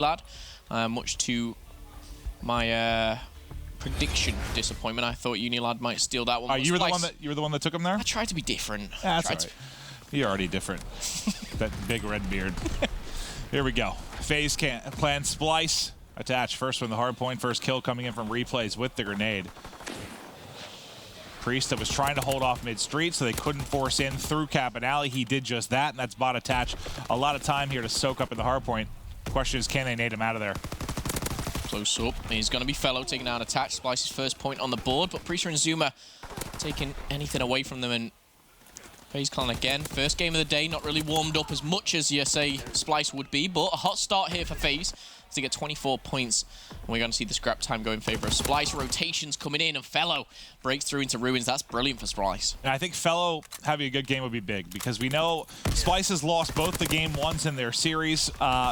lad, much to my prediction disappointment. I thought Unilad might steal that one. You were the one that took him there? I tried to be different. Yeah, that's all right. You're already different. That big red beard. Here we go. Faze plan Splyce. Attach first from the hard point. First kill coming in from replays with the grenade. Priest that was trying to hold off mid-street so they couldn't force in through Cap and Alley. He did just that, and that's bot attach. A lot of time here to soak up in the hard point. The question is, can they nade him out of there? Close up. He's going to be Fellow taking down attach. Splyce's first point on the board, but Priest and Zuma taking anything away from them. And Faze Clan again. First game of the day, not really warmed up as much as you say Splyce would be, but a hot start here for Faze to get 24 points. And we're going to see the scrap time go in favor of Splyce. Rotations coming in, and Fellow breaks through into ruins. That's brilliant for Splyce. And I think Fellow having a good game would be big, because we know Splyce has lost both the game ones in their series.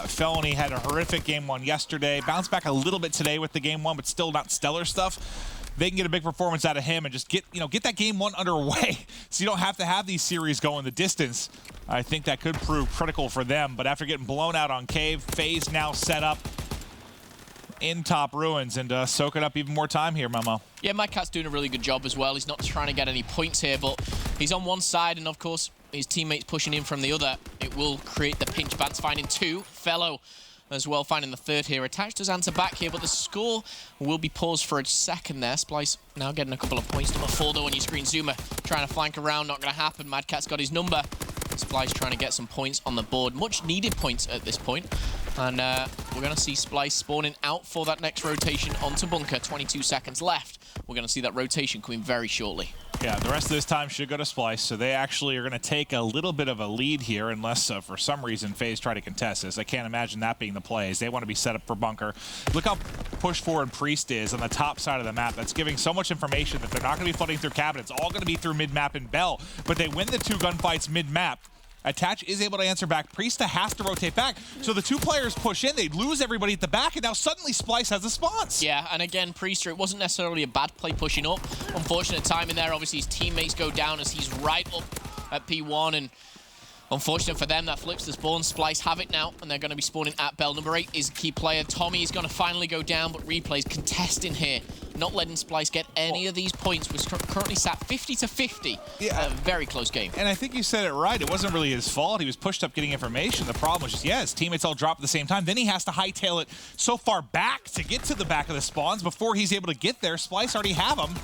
Felony had a horrific game one yesterday. Bounced back a little bit today with the game one, but still not stellar stuff. They can get a big performance out of him and just get that game one underway, so you don't have to have these series going the distance. I think that could prove critical for them. But after getting blown out on Cave, Faze now set up in top ruins and soaking up even more time here, Momo. Yeah, Mad Cat's doing a really good job as well. He's not trying to get any points here, but he's on one side, and of course his teammates pushing in from the other. It will create the pinch. Vance finding two. Fellow as well finding the third here. Attach does answer back here, but the score will be paused for a second there. Splyce now getting a couple of points. Number 4 though on your screen. Zuma trying to flank around, not going to happen. Mad Cat's got his number. Splyce trying to get some points on the board. Much needed points at this point. And we're going to see Splyce spawning out for that next rotation onto bunker. 22 seconds left. We're going to see that rotation coming very shortly. Yeah, the rest of this time should go to Splyce, so they actually are going to take a little bit of a lead here, unless for some reason Faze try to contest this. I can't imagine that being the plays. They want to be set up for bunker. Look how push forward Priest is on the top side of the map. That's giving so much information that they're not going to be flooding through cabinets. All going to be through mid-map and Bell, but they win the 2 gunfights mid-map. Attach is able to answer back. Priest has to rotate back. So the 2 players push in. They lose everybody at the back, and now suddenly Splyce has a spawns. Yeah, and again, Priester, it wasn't necessarily a bad play pushing up. Unfortunate timing there. Obviously, his teammates go down as he's right up at P1, and unfortunate for them, that flips the spawn. Splyce have it now, and they're going to be spawning at Bell. Number 8 is a key player. Tommy is going to finally go down, but Replay's contesting here, not letting Splyce get any of these points. We're currently sat 50-50. Yeah. A very close game. And I think you said it right. It wasn't really his fault. He was pushed up getting information. The problem was just, yeah, his teammates all drop at the same time. Then he has to hightail it so far back to get to the back of the spawns before he's able to get there. Splyce already have him.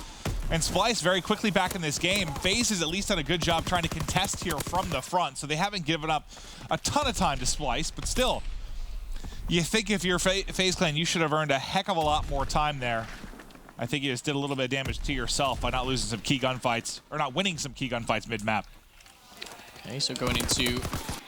And Splyce very quickly back in this game. Faze has at least done a good job trying to contest here from the front, so they haven't given up a ton of time to Splyce, but still, you think if you're Faze Clan, you should have earned a heck of a lot more time there. I think you just did a little bit of damage to yourself by not losing some key gunfights, or not winning some key gunfights mid-map. Okay, so going into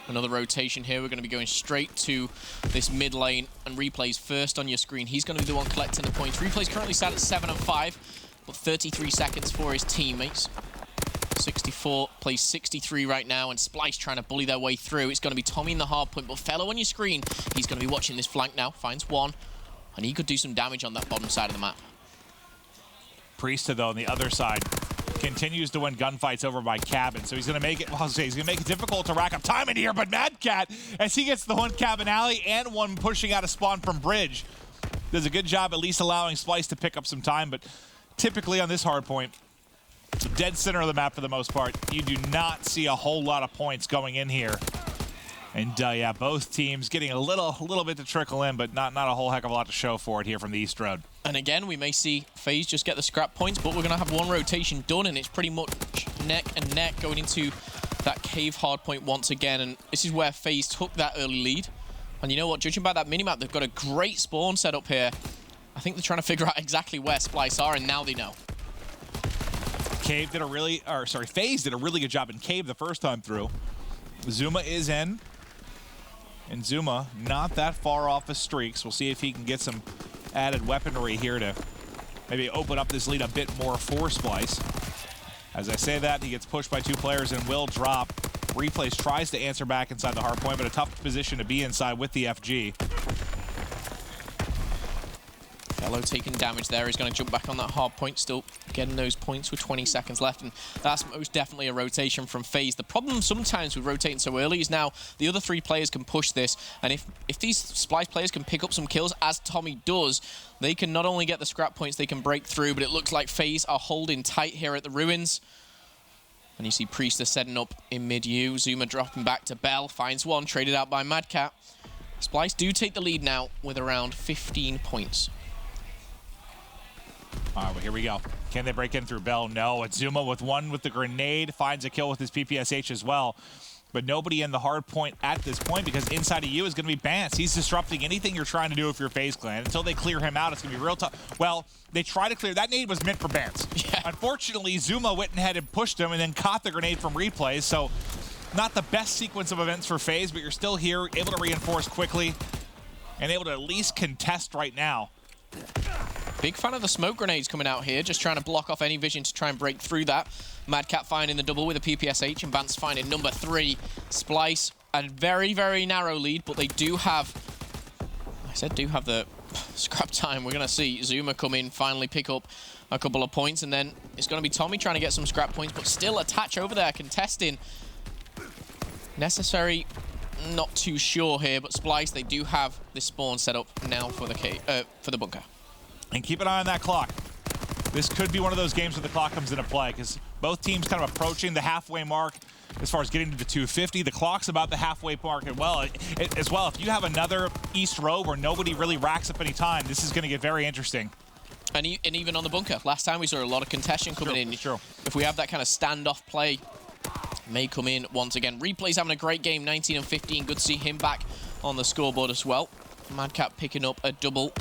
another rotation here, we're going to be going straight to this mid lane, and Replay's first on your screen. He's going to be the one collecting the points. Replay's currently sat at 7 and 5. But 33 seconds for his teammates. 64 plays 63 right now, and Splyce trying to bully their way through. It's going to be Tommy in the hard point, but Fellow on your screen, he's going to be watching this flank now. Finds one, and he could do some damage on that bottom side of the map. Priesta, though, on the other side, continues to win gunfights over by Cabin, so he's going to make it, he's going to make it difficult to rack up time in here, but Mad Cat, as he gets the one Cabin Alley and one pushing out of spawn from Bridge, does a good job at least allowing Splyce to pick up some time, but typically on this hard point, dead center of the map for the most part, you do not see a whole lot of points going in here. And yeah, both teams getting a little bit to trickle in, but not a whole heck of a lot to show for it here from the East Road. And again, we may see Faze just get the scrap points, but we're going to have one rotation done, and it's pretty much neck and neck going into that cave hard point once again. And this is where Faze took that early lead. And you know what, judging by that minimap, they've got a great spawn set up here. I think they're trying to figure out exactly where Splyce are, and now they know. Faze did a really good job in Cave the first time through. Zuma is in. And Zuma not that far off his streaks. We'll see if he can get some added weaponry here to maybe open up this lead a bit more for Splyce. As I say that, he gets pushed by 2 players and will drop. Replays tries to answer back inside the hard point, but a tough position to be inside with the FG. Fellow taking damage there. He's going to jump back on that hard point, still getting those points with 20 seconds left, and that's most definitely a rotation from Faze. The problem sometimes with rotating so early is now the other 3 players can push this, and if these Splyce players can pick up some kills, as Tommy does, they can not only get the scrap points, they can break through, but it looks like Faze are holding tight here at the ruins. And you see Priester setting up in mid-U. Zuma dropping back to Bell, finds one, traded out by Madcat. Splyce do take the lead now with around 15 points. All right, well, here we go. Can they break in through Bell? No. It's Zuma with one with the grenade, finds a kill with his PPSH as well. But nobody in the hard point at this point, because inside of you is going to be Bance. He's disrupting anything you're trying to do if you're Faze Clan. Until they clear him out, it's going to be real tough. Well, they try to clear. That nade was meant for Bance. Yeah. Unfortunately, Zuma went ahead and pushed him and then caught the grenade from replays. So not the best sequence of events for Faze, but you're still here, able to reinforce quickly and able to at least contest right now. Big fan of the smoke grenades coming out here, just trying to block off any vision to try and break through that. Madcat finding the double with a PPSH, and Bance finding number 3. Splyce, a very, very narrow lead, but they do have, the scrap time. We're going to see Zuma come in, finally pick up a couple of points, and then it's going to be Tommy trying to get some scrap points, but still Attach over there contesting. Necessary, not too sure here, but Splyce, they do have this spawn set up now for the bunker. And keep an eye on that clock. This could be one of those games where the clock comes into play, because both teams kind of approaching the halfway mark as far as getting to the 250. The clock's about the halfway mark as well. If you have another East row where nobody really racks up any time, this is going to get very interesting. And even on the bunker, last time we saw a lot of contention coming in. Sure. If we have that kind of standoff play, may come in once again. Replay's having a great game, 19 and 15. Good to see him back on the scoreboard as well. Madcat picking up a double.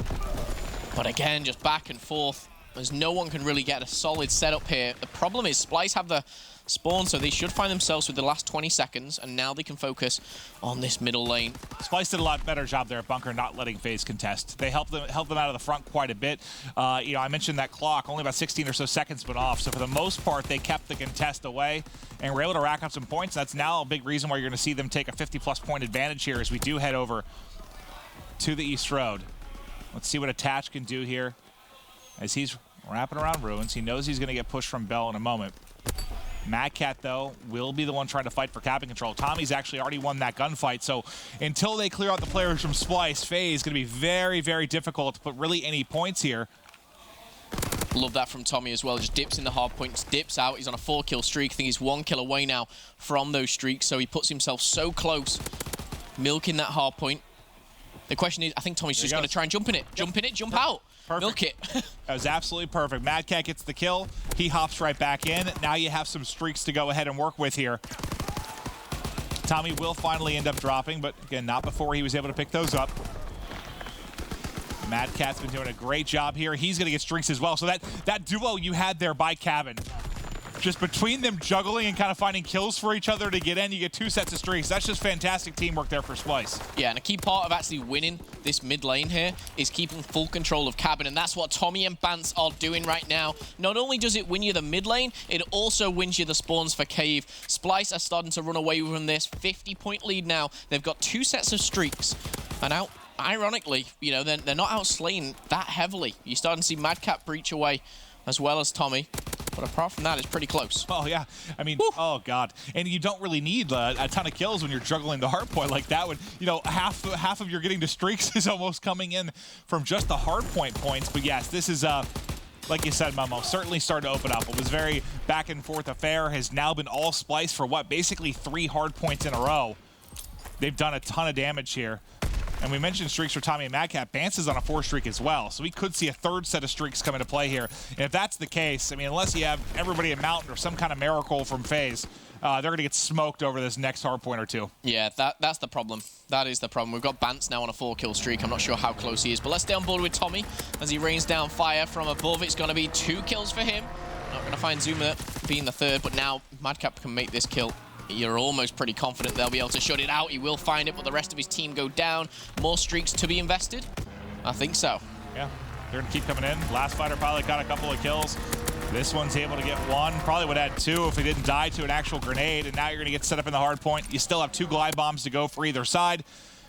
But again, just back and forth, as no one can really get a solid setup here. The problem is Splyce have the spawn, so they should find themselves with the last 20 seconds, and now they can focus on this middle lane. Splyce did a lot better job there at bunker, not letting Faze contest. They helped them out of the front quite a bit. I mentioned that clock, only about 16 or so seconds went off, so for the most part, they kept the contest away and were able to rack up some points. That's now a big reason why you're going to see them take a 50-plus point advantage here as we do head over to the East Road. Let's see what Attach can do here as he's wrapping around ruins. He knows he's going to get pushed from Bell in a moment. Madcat, though, will be the one trying to fight for cabin control. Tommy's actually already won that gunfight, so until they clear out the players from Splyce, Faze is going to be very, very difficult to put really any points here. Love that from Tommy as well. Just dips in the hard points, dips out. He's on a 4-kill streak. I think he's 1 kill away now from those streaks, so he puts himself so close, milking that hard point. The question is, I think Tommy's just going to try and jump in it. Jump in it, jump out. Perfect. Milk it. That was absolutely perfect. Madcat gets the kill. He hops right back in. Now you have some streaks to go ahead and work with here. Tommy will finally end up dropping, but again, not before he was able to pick those up. Madcat's been doing a great job here. He's going to get streaks as well. So that duo you had there by Cabin, just between them juggling and kind of finding kills for each other to get in, you get 2 sets of streaks. That's just fantastic teamwork there for Splyce. Yeah, and a key part of actually winning this mid lane here is keeping full control of Cabin, and that's what Tommy and Bance are doing right now. Not only does it win you the mid lane, it also wins you the spawns for Cave. Splyce are starting to run away from this 50-point lead now. They've got 2 sets of streaks, and out. Ironically, they're not outslaying that heavily. You're starting to see Madcat breach away as well as Tommy. But apart from that, it's pretty close. Oh, yeah. I mean, oh, God. And you don't really need a ton of kills when you're juggling the hardpoint like that. When, half of your getting to streaks is almost coming in from just the hardpoint points. But, yes, this is, like you said, Momo, certainly started to open up. It was very back-and-forth affair. Has now been all Splyce for, basically 3 hardpoints in a row. They've done a ton of damage here. And we mentioned streaks for Tommy and Madcat. Bance is on a 4 streak as well, so we could see a 3rd set of streaks come into play here. And if that's the case, I mean, unless you have everybody at Mountain or some kind of miracle from Faze, they're going to get smoked over this next hardpoint or 2. Yeah, that's the problem. That is the problem. We've got Bance now on a 4-kill streak. I'm not sure how close he is, but let's stay on board with Tommy as he rains down fire from above. It's going to be 2 kills for him. Not going to find Zuma being the 3rd, but now Madcat can make this kill. You're almost pretty confident they'll be able to shut it out. He will find it, but the rest of his team go down. More streaks to be invested? I think so. Yeah, they're going to keep coming in. Last fighter probably got a couple of kills. This one's able to get 1. Probably would add 2 if he didn't die to an actual grenade. And now you're going to get set up in the hard point. You still have 2 glide bombs to go for either side.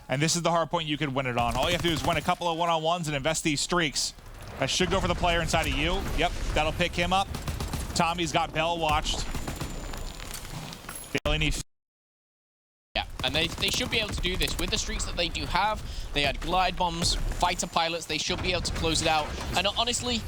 And this is the hard point you could win it on. All you have to do is win a couple of one-on-ones and invest these streaks. That should go for the player inside of you. Yep, that'll pick him up. Tommy's got Bell watched. They only need... Yeah, and they should be able to do this. With the streaks that they do have, they had glide bombs, fighter pilots, they should be able to close it out. And honestly,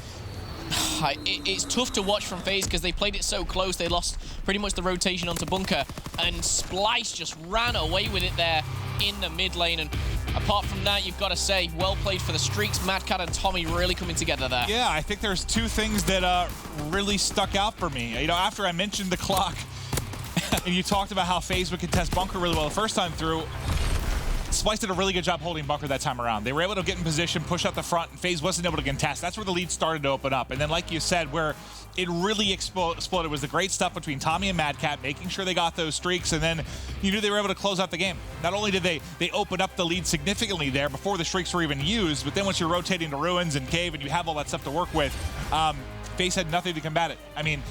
it's tough to watch from Faze because they played it so close. They lost pretty much the rotation onto bunker, and Splyce just ran away with it there in the mid lane. And apart from that, you've got to say, well played for the streaks. Madcat and Tommy really coming together there. Yeah, I think there's two things that really stuck out for me. You know, after I mentioned the clock, and you talked about how Faze would contest bunker really well the first time through, Splyce did a really good job holding bunker that time around. They were able to get in position, push out the front, and Faze wasn't able to contest. That's where the lead started to open up. And then, like you said, where it really exploded was the great stuff between Tommy and Madcat, making sure they got those streaks, and then you knew they were able to close out the game. Not only did they open up the lead significantly there before the streaks were even used, but then once you're rotating to Ruins and Cave and you have all that stuff to work with, Faze had nothing to combat it. I mean,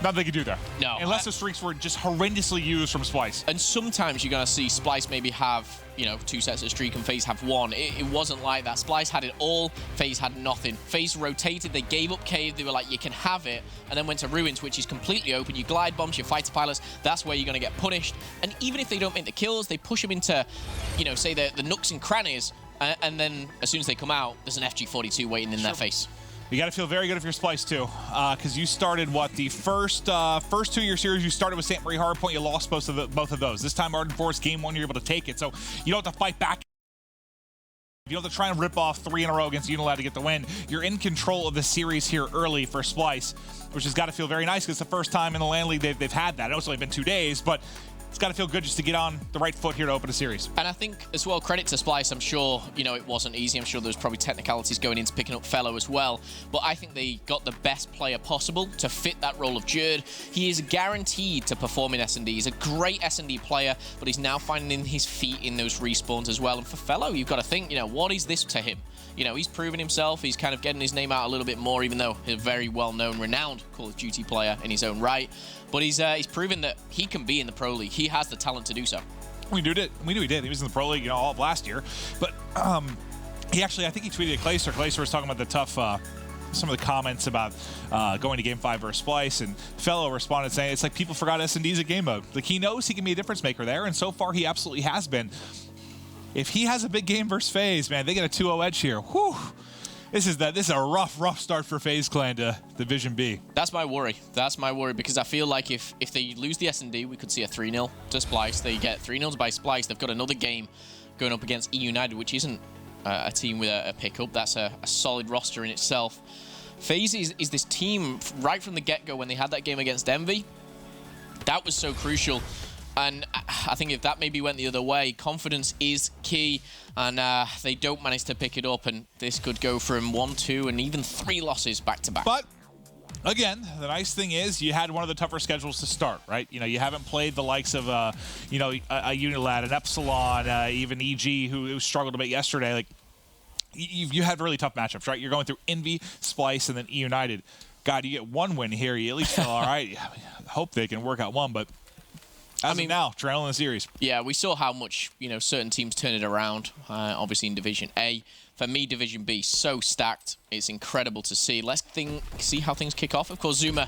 nothing they could do there. No. Unless the streaks were just horrendously used from Splyce. And sometimes you're going to see Splyce maybe have, you know, 2 sets of streak and Faze have 1. It wasn't like that. Splyce had it all, Faze had nothing. Faze rotated, they gave up Cave, they were like, you can have it, and then went to Ruins, which is completely open. You glide bombs, your fighter pilots, that's where you're going to get punished. And even if they don't make the kills, they push them into, you know, say the nooks and crannies, and then as soon as they come out, there's an FG42 waiting in their face. You got to feel very good if you're Splyce too, because you started what the first 2 of your series. You started with St. Marie Hardpoint. You lost both of those. This time, Arden Forest game 1, you're able to take it, so you don't have to fight back. You don't have to try and rip off 3 in a row against Unilad to get the win. You're in control of the series here early for Splyce, which has got to feel very nice because it's the first time in the LAN League they've had that. I know it's only been 2 days, but it's got to feel good just to get on the right foot here to open a series. And I think, as well, credit to Splyce. I'm sure, you know, it wasn't easy. I'm sure there's probably technicalities going into picking up Fellow as well. But I think they got the best player possible to fit that role of Jerd. He is guaranteed to perform in S&D. He's a great S&D player, but he's now finding his feet in those respawns as well. And for Fellow, you've got to think, you know, what is this to him? You know, he's proven himself. He's kind of getting his name out a little bit more, even though he's a very well-known, renowned Call of Duty player in his own right. But he's proven that he can be in the Pro League. He has the talent to do so. We knew he did. He was in the Pro League, you know, all of last year. But he actually, I think he tweeted at Glacier. Glacier was talking about the tough, some of the comments about going to Game 5 versus Splyce, and Fellow responded saying it's like people forgot S&D's a game mode. Like, he knows he can be a difference maker there, and so far he absolutely has been. If he has a big game versus Faze, man, they get a 2-0 edge here. Whew. This is a rough start for Faze Clan to Division B. That's my worry. That's my worry, because I feel like if they lose the S&D, we could see a 3-0 to Splyce. They get 3-0 by Splyce. They've got another game going up against E United, which isn't a team with a pickup. That's a solid roster in itself. Faze is this team right from the get-go when they had that game against Envy. That was so crucial. And I think if that maybe went the other way, confidence is key, and they don't manage to pick it up, and this could go from 1, 2, and even 3 losses back-to-back. But again, the nice thing is you had one of the tougher schedules to start, right? You know, you haven't played the likes of, you know, a Unilad, an Epsilon, even EG, who struggled a bit yesterday. Like, you had really tough matchups, right? You're going through Envy, Splyce, and then E United. God, you get 1 win here, you at least feel all right. I hope they can work out 1, but I mean, now, trailing the series. Yeah, we saw how much, you know, certain teams turn it around, obviously in Division A. For me, Division B, so stacked. It's incredible to see. Let's see how things kick off. Of course, Zuma,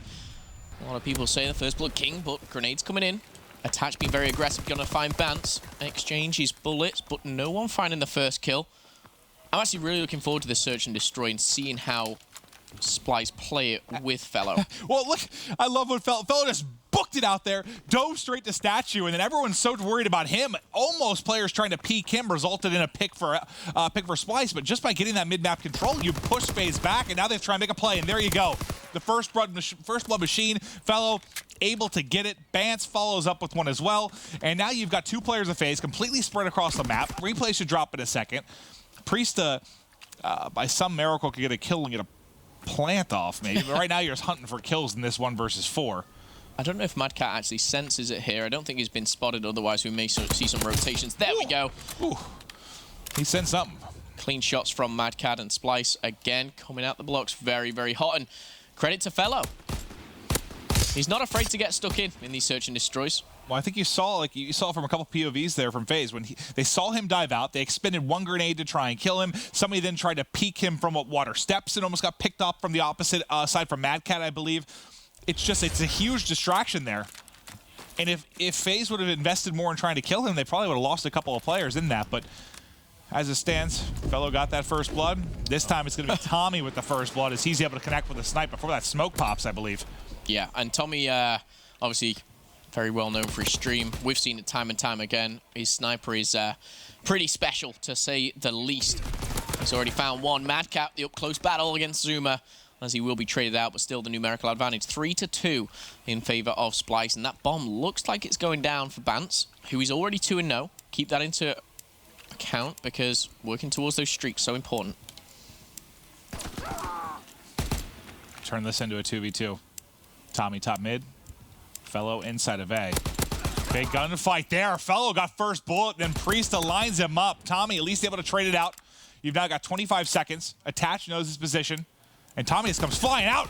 a lot of people say the First Blood King, but grenades coming in. Attach being very aggressive, gonna find Bance. Exchange his bullets, but no one finding the first kill. I'm actually really looking forward to the Search and Destroy and seeing how Splyce play it with Fellow. Well, look, I love what Fellow just booked it out there, dove straight to Statue, and then everyone's so worried about him. Almost players trying to peek him resulted in a pick for Splyce, but just by getting that mid-map control, you push Faze back, and now they've tried to make a play, and there you go. The first blood machine, Fellow able to get it. Bance follows up with one as well, and now you've got 2 players of Faze completely spread across the map. Replay should drop in a second. Priesta, by some miracle, could get a kill and get a plant off, maybe, but right now you're just hunting for kills in this 1 versus 4. I don't know if Madcat actually senses it here. I don't think he's been spotted, otherwise we may see some rotations. There we go. Ooh. He sent something. Clean shots from Madcat, and Splyce again coming out the blocks very, very hot. And credit to Fellow. He's not afraid to get stuck in these Search and Destroys. Well, I think you saw from a couple POVs there from Faze when they saw him dive out. They expended one grenade to try and kill him. Somebody then tried to peek him from water steps and almost got picked up from the opposite side from Mad Cat, I believe. It's a huge distraction there. And if Faze would have invested more in trying to kill him, they probably would have lost a couple of players in that. But as it stands, Fellow got that first blood. This time it's going to be Tommy with the first blood as he's able to connect with the snipe before that smoke pops, I believe. Yeah, and Tommy, obviously, very well known for his stream. We've seen it time and time again. His sniper is pretty special, to say the least. He's already found one. Mad Cat, the up-close battle against Zuma, as he will be traded out, but still the numerical advantage. 3-2 in favor of Splyce, and that bomb looks like it's going down for Bance, who is already 2-0. Keep that into account, because working towards those streaks so important. Turn this into a 2v2. Tommy top mid. Fellow inside of A. Big gunfight there. Fellow got first bullet, then Priest lines him up. Tommy at least able to trade it out. You've now got 25 seconds. Attach knows his position. And Tommy just comes flying out.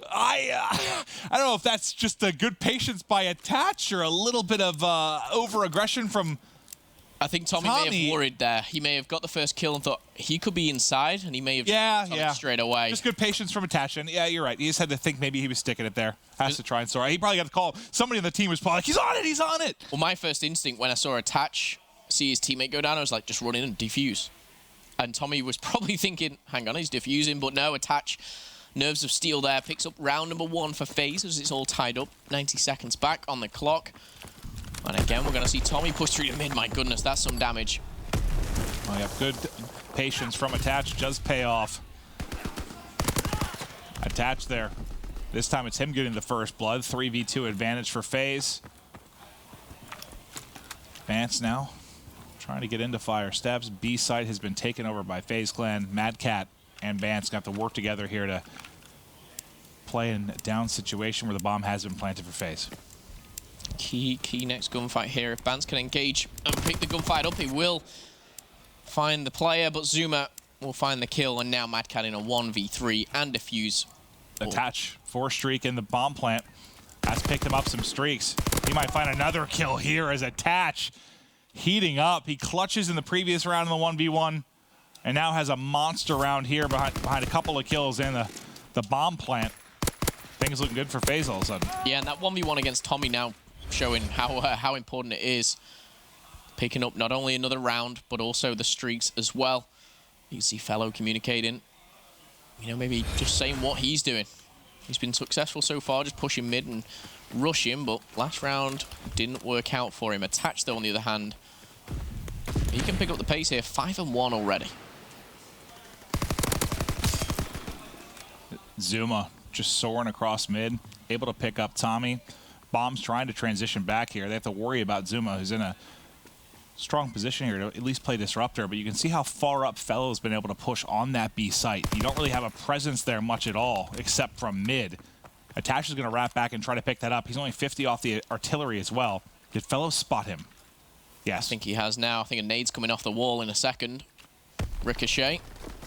I don't know if that's just a good patience by Attach or a little bit of over-aggression from I think Tommy may have worried there. He may have got the first kill and thought he could be inside, and he may have just shot it straight away. Just good patience from Attach. And yeah, you're right. He just had to think maybe he was sticking it there. Has to try and soar. He probably got the call. Somebody on the team was probably like, he's on it, he's on it. Well, my first instinct when I saw Attach see his teammate go down, I was like, just run in and defuse. And Tommy was probably thinking, hang on, he's defusing. But no, Attach, nerves of steel there, picks up round number 1 for Faze as it's all tied up. 90 seconds back on the clock. And again, we're going to see Tommy push through the mid. My goodness, that's some damage. Well, yeah, good patience from Attach does pay off. Attach there. This time it's him getting the first blood. 3v2 advantage for Faze. Vance now trying to get into fire steps. B site has been taken over by Faze Clan. Mad Cat and Vance got to work together here to play in a down situation where the bomb has been planted for Faze. Key next gunfight here. If Bance can engage and pick the gunfight up, he will find the player, but Zuma will find the kill, and now Mad Cat in a 1v3 and defuse. Attach, 4 streak in the bomb plant. Has picked him up some streaks. He might find another kill here as Attach heating up. He clutches in the previous round in the 1v1, and now has a monster round here behind a couple of kills in the bomb plant. Things looking good for Faze all of a sudden. Yeah, and that 1v1 against Tommy now showing how important it is. Picking up not only another round, but also the streaks as well. You can see Fellow communicating. You know, maybe just saying what he's doing. He's been successful so far, just pushing mid and rushing, but last round didn't work out for him. Attach, though, on the other hand, he can pick up the pace here. 5-1 already. Zuma just soaring across mid, able to pick up Tommy. Bomb's trying to transition back here. They have to worry about Zuma, who's in a strong position here to at least play disruptor, but you can see how far up Fellow's been able to push on that B site. You don't really have a presence there much at all, except from mid. Attach is going to wrap back and try to pick that up. He's only 50 off the artillery as well. Did Fellow spot him? Yes. I think he has now. I think a nade's coming off the wall in a second. Ricochet,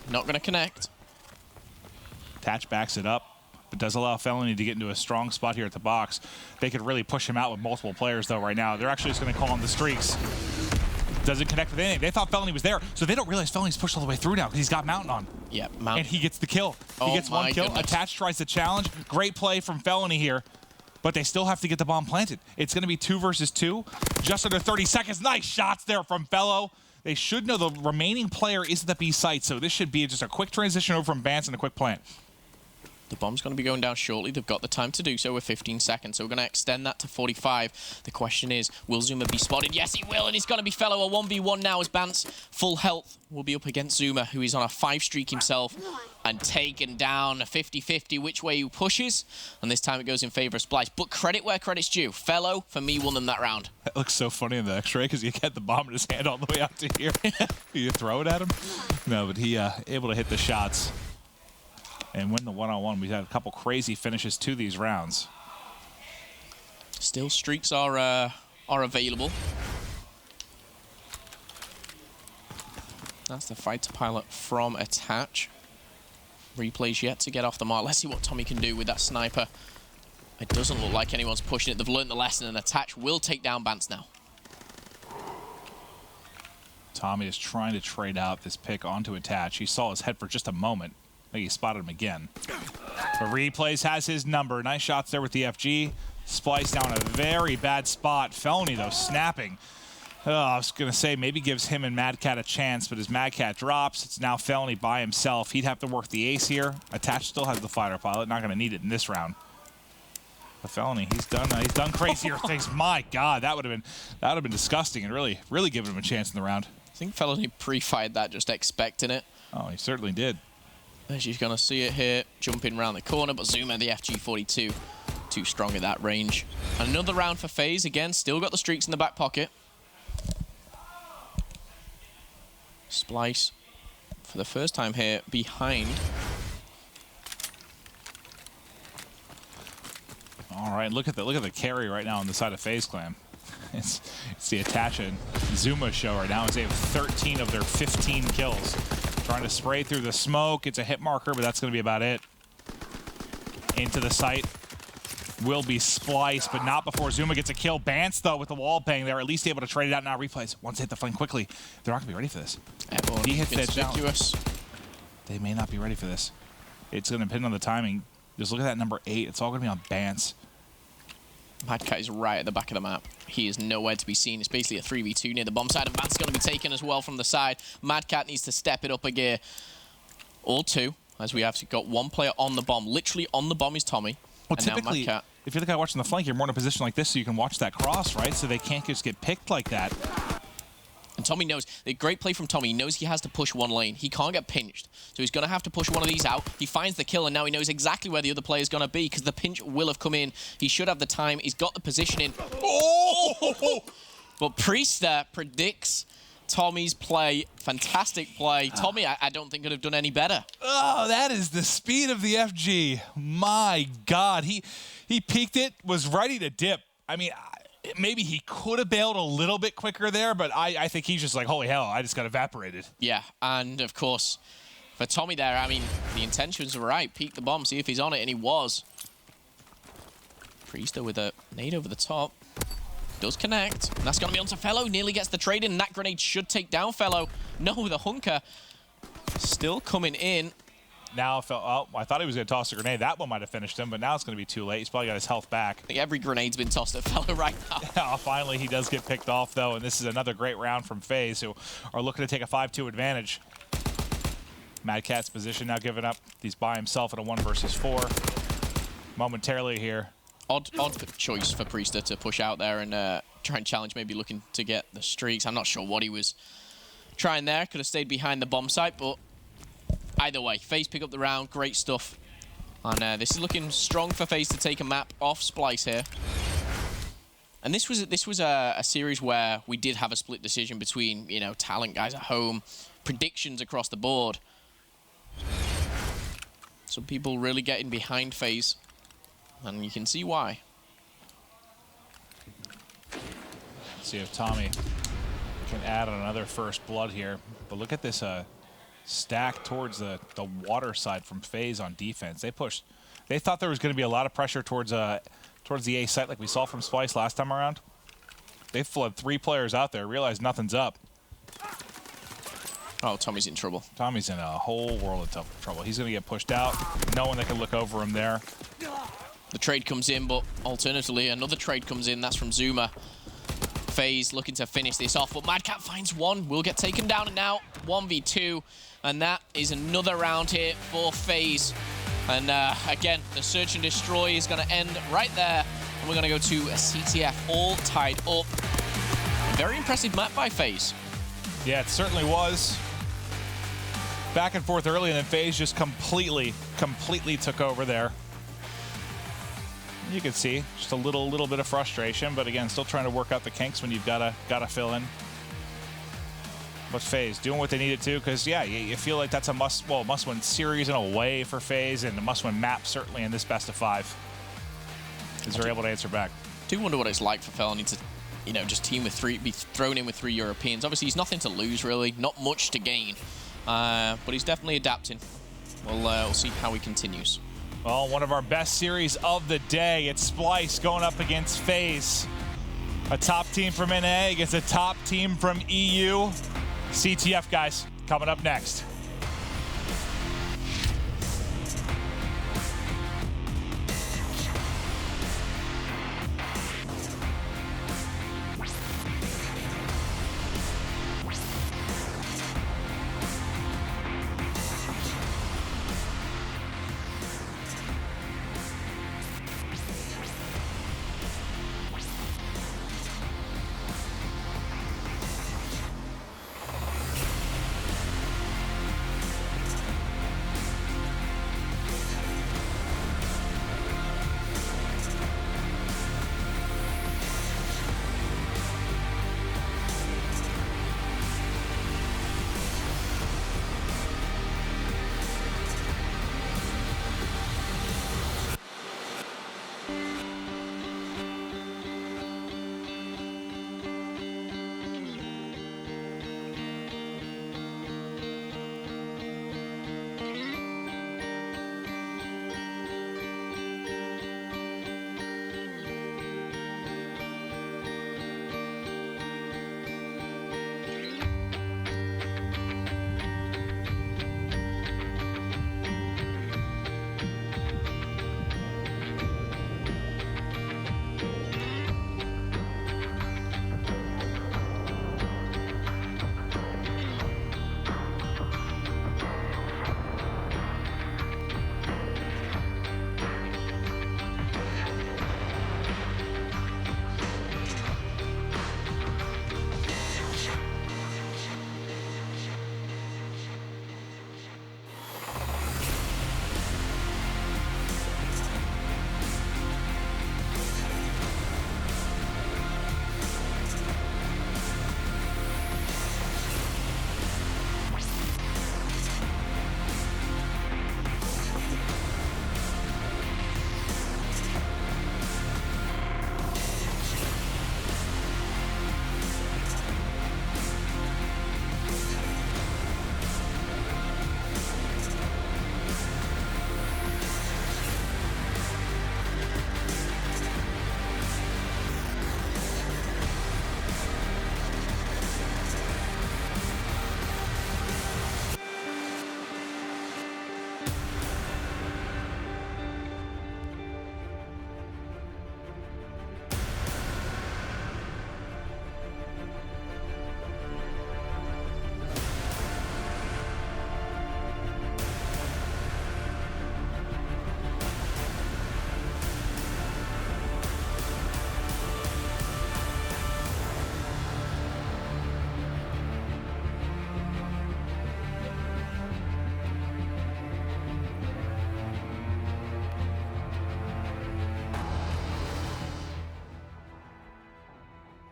not going to connect. Attach backs it up, but does allow Felony to get into a strong spot here at the box. They could really push him out with multiple players, though, right now. They're actually just going to call him the streaks. Doesn't connect with anything. They thought Felony was there, so they don't realize Felony's pushed all the way through now because he's got Mountain on. Yeah, Mountain. And he gets the kill. He gets one kill. Goodness. Attach tries to challenge. Great play from Felony here, but they still have to get the bomb planted. It's going to be 2 versus 2. Just under 30 seconds. Nice shots there from Fellow. They should know the remaining player is at the B site, so this should be just a quick transition over from Vance and a quick plant. The bomb's going to be going down shortly. They've got the time to do so with 15 seconds, so we're going to extend that to 45. The question is, will Zuma be spotted? Yes, he will, and he's going to be Fellow. A 1v1 now as Bance, full health, will be up against Zuma, who is on a 5 streak himself, and taken down a 50-50 which way he pushes, and this time it goes in favor of Splyce. But credit where credit's due. Fellow, for me, won them that round. That looks so funny in the x-ray because you get the bomb in his hand all the way out to here. You throw it at him? No, but he able to hit the shots and win the one-on-one. We've had a couple crazy finishes to these rounds. Still, streaks are available. That's the fighter pilot from Attach. Replays yet to get off the mark. Let's see what Tommy can do with that sniper It doesn't look like anyone's pushing it. They've learned the lesson, and Attach will take down Bance now. Tommy is trying to trade out this pick onto Attach. He saw his head for just a moment. I think he spotted him again. But Replays has his number. Nice shots there with the FG. Splyce down a very bad spot. Felony, though, snapping. I was going to say maybe gives him and Mad Cat a chance, but as Mad Cat drops, it's now Felony by himself. He'd have to work the ace here. Attach still has the fighter pilot. Not going to need it in this round. But Felony, he's done crazier things. My God, that would have been disgusting and really given him a chance in the round. I think Felony pre-fired that, just expecting it. Oh, he certainly did. As you're going to see it here, jumping around the corner, but Zuma, the FG42, too strong at that range. Another round for Faze. Again, still got the streaks in the back pocket. Splyce, for the first time here, behind. All right, look at the carry right now on the side of FaZe Clan. It's the Attach and Zuma show right now as they have 13 of their 15 kills. Trying to spray through the smoke. It's a hit marker, but that's going to be about it. Into the site will be Splyce, but not before Zuma gets a kill. Bance, though, with the wall bang, they're at least able to trade it out now. Replays. Once they hit the flank quickly, they're not going to be ready for this. He hit Fitch down. They may not be ready for this. It's going to depend on the timing. Just look at that number 8. It's all going to be on Bance. Mad Cat is right at the back of the map. He is nowhere to be seen. It's basically a 3v2 near the bomb side, and Bance is going to be taken as well from the side. Mad Cat needs to step it up a gear. All two, as we have got one player on the bomb. Literally on the bomb is Tommy. Well, typically, if you're the guy watching the flank, you're more in a position like this so you can watch that cross, right? So they can't just get picked like that. And Tommy knows, a great play from Tommy. He knows he has to push one lane. He can't get pinched. So he's going to have to push one of these out. He finds the kill, and now he knows exactly where the other player is going to be because the pinch will have come in. He should have the time. He's got the positioning. Oh! But Priester predicts Tommy's play. Fantastic play. Tommy, I don't think could have done any better. Oh, that is the speed of the FG. My God. He peeked it, was ready to dip. I mean, maybe he could have bailed a little bit quicker there, but I think he's just like, holy hell, I just got evaporated. Yeah, and of course, for Tommy there, I mean, the intentions were right. Peek the bomb, see if he's on it, and he was. Priester with a nade over the top. Does connect, and that's going to be onto Fellow. Nearly gets the trade in, and that grenade should take down Fellow. No, the Hunker still coming in. Now, oh, I thought he was going to toss a grenade. That one might have finished him, but now it's going to be too late. He's probably got his health back. I think every grenade's been tossed at Fellow right now. Yeah, finally, he does get picked off, though, and this is another great round from FaZe, who are looking to take a 5-2 advantage. Mad Cat's position now giving up. He's by himself in a 1 versus 4. Momentarily here. Odd choice for Priester to push out there and try and challenge, maybe looking to get the streaks. I'm not sure what he was trying there. Could have stayed behind the bomb site, but either way, FaZe pick up the round. Great stuff. And this is looking strong for FaZe to take a map off Splyce here. And this was a series where we did have a split decision between, you know, talent guys at home, predictions across the board. Some people really getting behind FaZe, and you can see why. Let's see if Tommy can add on another first blood here. But look at this stack towards the water side from FaZe on defense. They thought there was going to be a lot of pressure towards the A site like we saw from Splyce last time around. They flooded 3 players out there, realized nothing's up. Oh, Tommy's in trouble. Tommy's in a whole world of trouble. He's going to get pushed out. No one that can look over him there. The trade comes in, but alternatively, another trade comes in. That's from Zuma. FaZe looking to finish this off, but Mad Cat finds one. Will get taken down, and now 1v2. And that is another round here for FaZe. And again, the search and destroy is going to end right there. And we're going to go to a CTF all tied up. A very impressive map by FaZe. Yeah, it certainly was. Back and forth early, and then FaZe just completely took over there. You can see just a little bit of frustration, but again, still trying to work out the kinks when you've gotta fill in. But FaZe doing what they needed to, because yeah, you feel like that's a must-win series in a way for FaZe, and a must-win map certainly in this best of 5. As they're able to answer back. Do wonder what it's like for Felony to, you know, just team with 3, be thrown in with 3 Europeans. Obviously, he's nothing to lose really, not much to gain, but he's definitely adapting. We'll see how he continues. Well, one of our best series of the day. It's Splyce going up against Faze. A top team from NA against a top team from EU. CTF, guys, coming up next.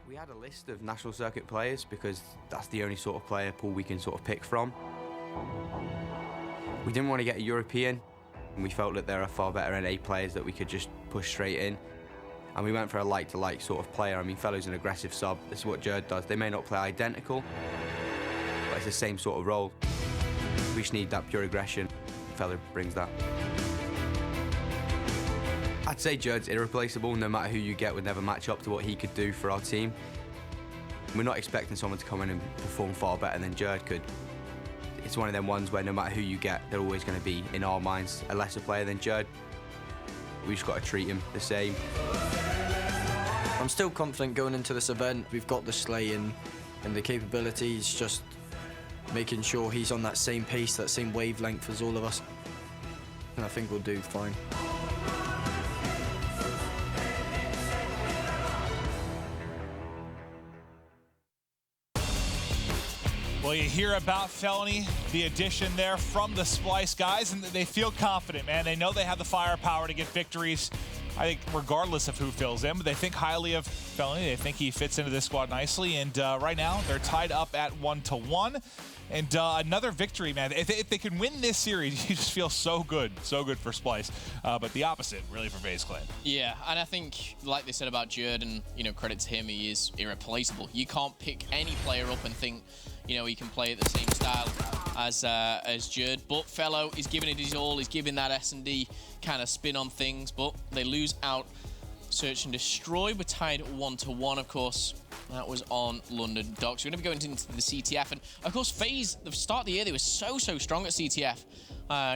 We had a list of national circuit players because that's the only sort of player pool we can sort of pick from. We didn't want to get a European, and we felt that there are far better NA players that we could just push straight in. And we went for a like-to-like sort of player. I mean, Fellow's an aggressive sub. This is what Jerd does. They may not play identical, but it's the same sort of role. We just need that pure aggression. Fellow brings that. I'd say Jerd's irreplaceable. No matter who you get would never match up to what he could do for our team. We're not expecting someone to come in and perform far better than Jerd could. It's one of them ones where no matter who you get, they're always going to be, in our minds, a lesser player than Jerd. We just got to treat him the same. I'm still confident going into this event. We've got the Slay and the capabilities, just making sure he's on that same pace, that same wavelength as all of us. And I think we'll do fine. Well, you hear about Felony, the addition there from the Splyce guys, and they feel confident, man. They know they have the firepower to get victories, I think, regardless of who fills in. But they think highly of Felony. They think he fits into this squad nicely. And right now, they're tied up at 1-1. And another victory, man. If they can win this series, you just feel so good for Splyce. But the opposite, really, for Faze Clan. Yeah, and I think, like they said about Jerd, and credit to him, he is irreplaceable. You can't pick any player up and think, he can play at the same style as Jerd. But Fellow is giving it his all. He's giving that S&D kind of spin on things, but they lose out. Search and destroy. We're tied 1-1, of course. That was on London Docks. We're going to be going into the CTF. And, of course, Faze, the start of the year, they were so strong at CTF.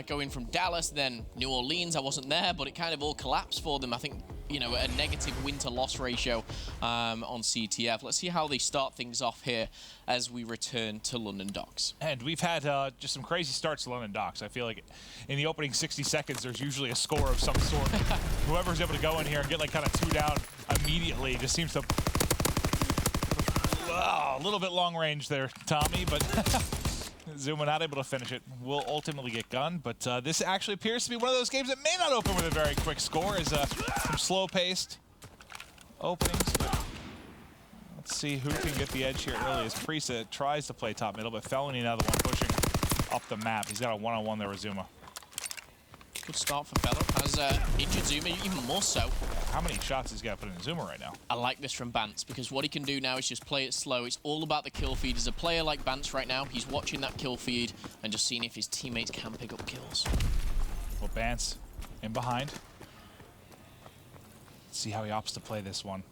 Going from Dallas, then New Orleans. I wasn't there, but it kind of all collapsed for them. I think, you know, a negative win-to-loss ratio on CTF. Let's see how they start things off here as we return to London Docks. And we've had just some crazy starts to London Docks. I feel like in the opening 60 seconds, there's usually a score of some sort. Whoever's able to go in here and get like kind of 2 down immediately just seems to... a little bit long range there, Tommy, but Zuma not able to finish it. Will ultimately get gunned, but this actually appears to be one of those games that may not open with a very quick score, as some slow-paced openings. But let's see who can get the edge here early, as Prisa tries to play top middle, but Felony now the one pushing up the map. He's got a one-on-one there with Zuma. Good start for Fellow. Has injured Zuma even more so. How many shots he's got to put in Zuma right now? I like this from Bance, because what he can do now is just play it slow. It's all about the kill feed. As a player like Bance right now, he's watching that kill feed and just seeing if his teammates can pick up kills. Well, Bance in behind. Let's see how he opts to play this one.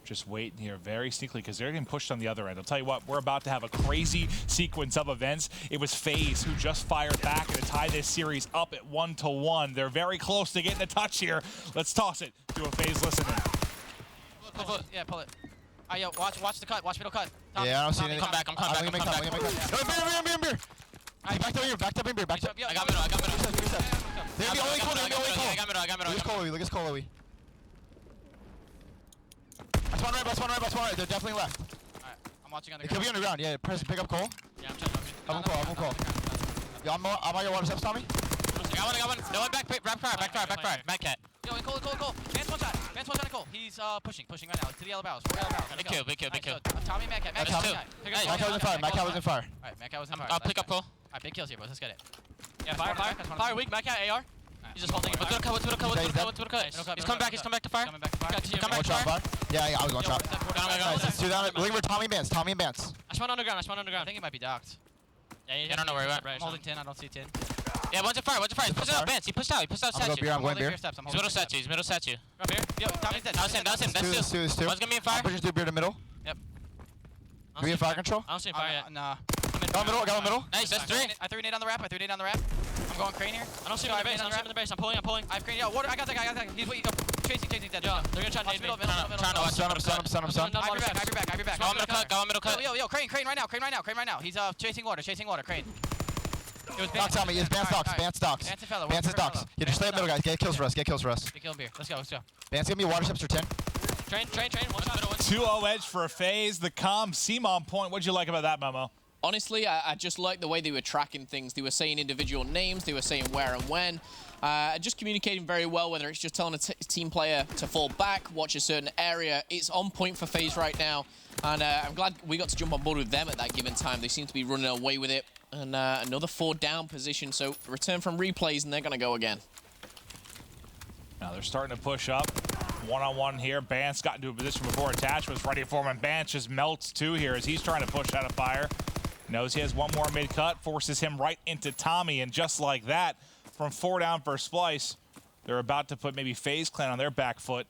Just waiting here very sneakily, because they're getting pushed on the other end. I'll tell you what, we're about to have a crazy sequence of events. It was FaZe who just fired back to tie this series up at 1-1. They're very close to getting a touch here. Let's toss it to a FaZe listening. Pull it. Yeah, pull it. Yo, watch the cut. Watch middle cut. Tommy, Yeah, I don't see anything. Come back. I'm coming back. No, beer. Back up in beer. I got middle. They're the only call. I got middle. Look at Cole. That's one right. They're definitely left. Alright, I'm watching It could be underground. Yeah, pick up Cole. Yeah, I'm checking. Have him call. Yeah, I'm on your water steps, Tommy. I got one. No one back fire. Mad cat. Yo, Cole. Vance one shot on Cole. He's pushing right now to the yellow barrels. Big kill. Tommy, Mad cat. Mad cat was in fire. Alright, Mad cat was in fire. I'll pick up Cole. Alright, big kills here, boys. Let's get it. Yeah, fire weak. Mad cat AR. He's just holding it. What's gonna cut? He's coming back to fire. Coming back to fire. Come back to fire. Yeah, I was going shot. Nice, let's do that. Looking for Tommy and Bance. I spawned underground. I think he might be docked. Yeah, I don't know where he went. I'm holding 10. I don't see 10. Yeah, one's in fire. He pushed out Bench. He pushed out statue. I'm going beer. He's middle statue. Up here. Yo, Tommy's dead. That was him. That's two. Two. One's gonna be in fire. I'm pushing through beer to middle. Yep. Give me a fire control. I don't see fire yet. Nah. Got him middle. Nice, that's 3. I threw a nade on the wrap. I'm going crane here. I don't see him in the base. I'm pulling. I have crane. Yo, water. I got that guy. He's waiting. Chasing dead. Yo, they're gonna try to nade me. Trying to watch Stun him. I have your back. Go on middle cut. Yo, crane right now. He's chasing water, crane. It was Docks, Tommy. It's Bance Docks. Bance and Fellow. Bance is Docks. Yeah, just stay up middle, guys. Get kills for us. Get kill beer. Let's go. Bance, give me water steps for 10. Train. One shot. 2-0 edge for a FaZe. The comm seem on point. What'd you like about that, Momo? Honestly, I just like the way they were tracking things. They were saying individual names. They were saying where and when. Just communicating very well, whether it's just telling a team player to fall back, watch a certain area. It's on point for FaZe right now. And I'm glad we got to jump on board with them at that given time. They seem to be running away with it. And another 4 down position. So return from replays, and they're going to go again. Now they're starting to push up. One-on-one here. Bance got into a position before attach was ready for him, and Bance just melts too here as he's trying to push out of fire. Knows he has one more mid-cut, forces him right into Tommy, and just like that, from 4 down for Splyce, they're about to put maybe FaZe Clan on their back foot.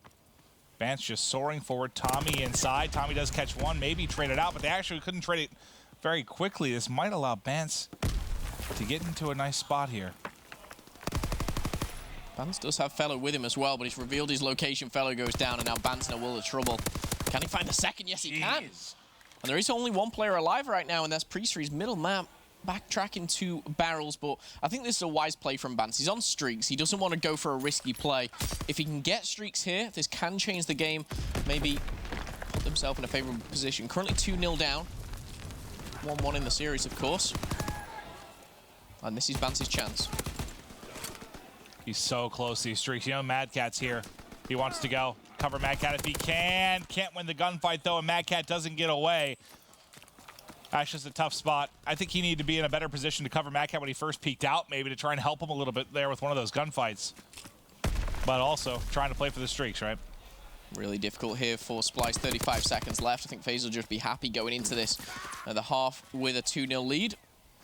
Bance just soaring forward. Tommy inside. Tommy does catch one, maybe trade it out, but they actually couldn't trade it very quickly. This might allow Bance to get into a nice spot here. Bance does have Fellow with him as well, but he's revealed his location. Fellow goes down, and now Bance in a world of trouble. Can he find the second? Yes, he can. And there is only one player alive right now, and that's Priestry's middle map. Backtracking to barrels, but I think this is a wise play from Bance. He's on streaks. He doesn't want to go for a risky play. If he can get streaks here, this can change the game. Maybe put himself in a favorable position. Currently 2-0 down. 1-1 in the series, of course. And this is Bance's chance. He's so close to these streaks. You know, Mad Cat's here. He wants to go. Cover Mad Cat if he can. Can't win the gunfight, though, and Mad Cat doesn't get away. That's just a tough spot. I think he needed to be in a better position to cover Mad Cat when he first peeked out, maybe to try and help him a little bit there with one of those gunfights. But also trying to play for the streaks, right? Really difficult here for Splyce. 35 seconds left. I think FaZe will just be happy going into this at the half with a 2-0 lead.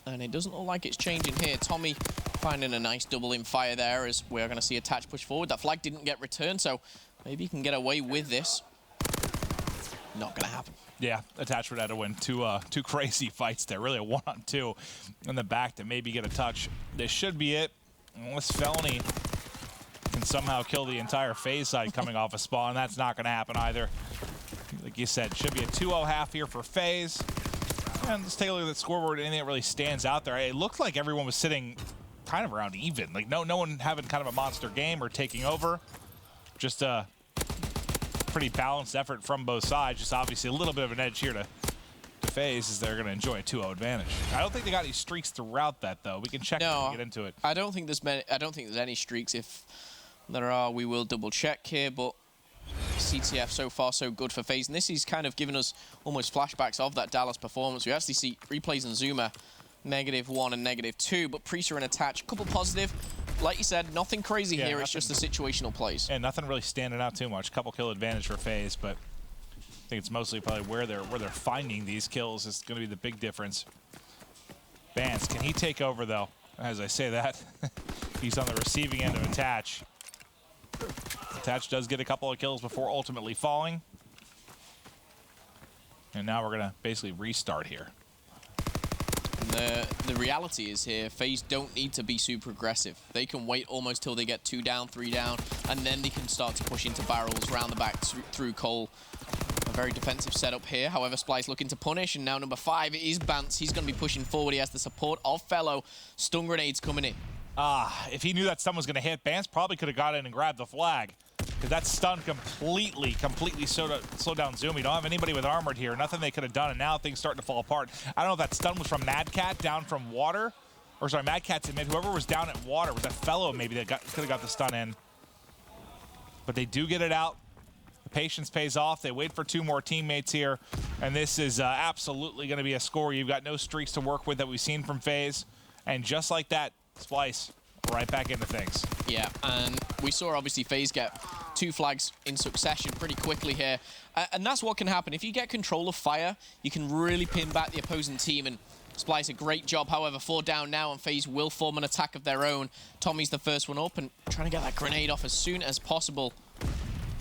And it doesn't look like it's changing here. Tommy finding a nice double in fire there as we're going to see Attach push forward. That flag didn't get returned, so maybe he can get away with this. Not going to happen. Yeah, Attach would have to win two crazy fights there. Really a 1-on-2 in the back to maybe get a touch. This should be it. Unless Felony can somehow kill the entire Faze side coming off a spawn. That's not going to happen either. Like you said, should be a 2-0 half here for Faze. And let's take a look at the scoreboard. Anything that really stands out there. It looked like everyone was sitting kind of around even. Like no one having kind of a monster game or taking over. Just a pretty balanced effort from both sides. Just obviously a little bit of an edge here to Faze as they're going to enjoy a 2-0 advantage. I don't think they got any streaks throughout that though. We can check and get into it. I don't think there's any streaks. If there are, we will double check here, but CTF so far so good for Faze, and this is kind of giving us almost flashbacks of that Dallas performance. We actually see replays in Zuma, -1 and -2, but Priester and Attach, a couple positive. Like you said, nothing crazy here. It's just the situational plays. And nothing really standing out too much. Couple kill advantage for Faze, but I think it's mostly probably where they're finding these kills is going to be the big difference. Vance, can he take over though? As I say that, he's on the receiving end of Attach. Attach does get a couple of kills before ultimately falling. And now we're going to basically restart here. And the reality is here, Faze don't need to be super aggressive. They can wait almost till they get 2 down, 3 down, and then they can start to push into barrels round the back through Cole. A very defensive setup here. However, Splyce looking to punish, and now number 5 is Bance. He's going to be pushing forward. He has the support of Fellow. Stun grenades coming in. If he knew that stun was going to hit, Bance probably could have got in and grabbed the flag. Because that stun completely slowed down Zoom. You don't have anybody with armored here. Nothing they could have done, and now things starting to fall apart. I don't know if that stun was from Mad Cat down from water. Or sorry, Mad Cat's in mid. Whoever was down at water, was that Fellow maybe that could have got the stun in. But they do get it out. The patience pays off. They wait for 2 more teammates here. And this is absolutely going to be a score. You've got no streaks to work with that we've seen from Faze. And just like that, Splyce right back into things. Yeah, and we saw obviously Faze get 2 flags in succession pretty quickly here. And that's what can happen. If you get control of fire, you can really pin back the opposing team. And Splyce a great job. However, 4 down now, and Faze will form an attack of their own. Tommy's the first one up and trying to get that grenade off as soon as possible.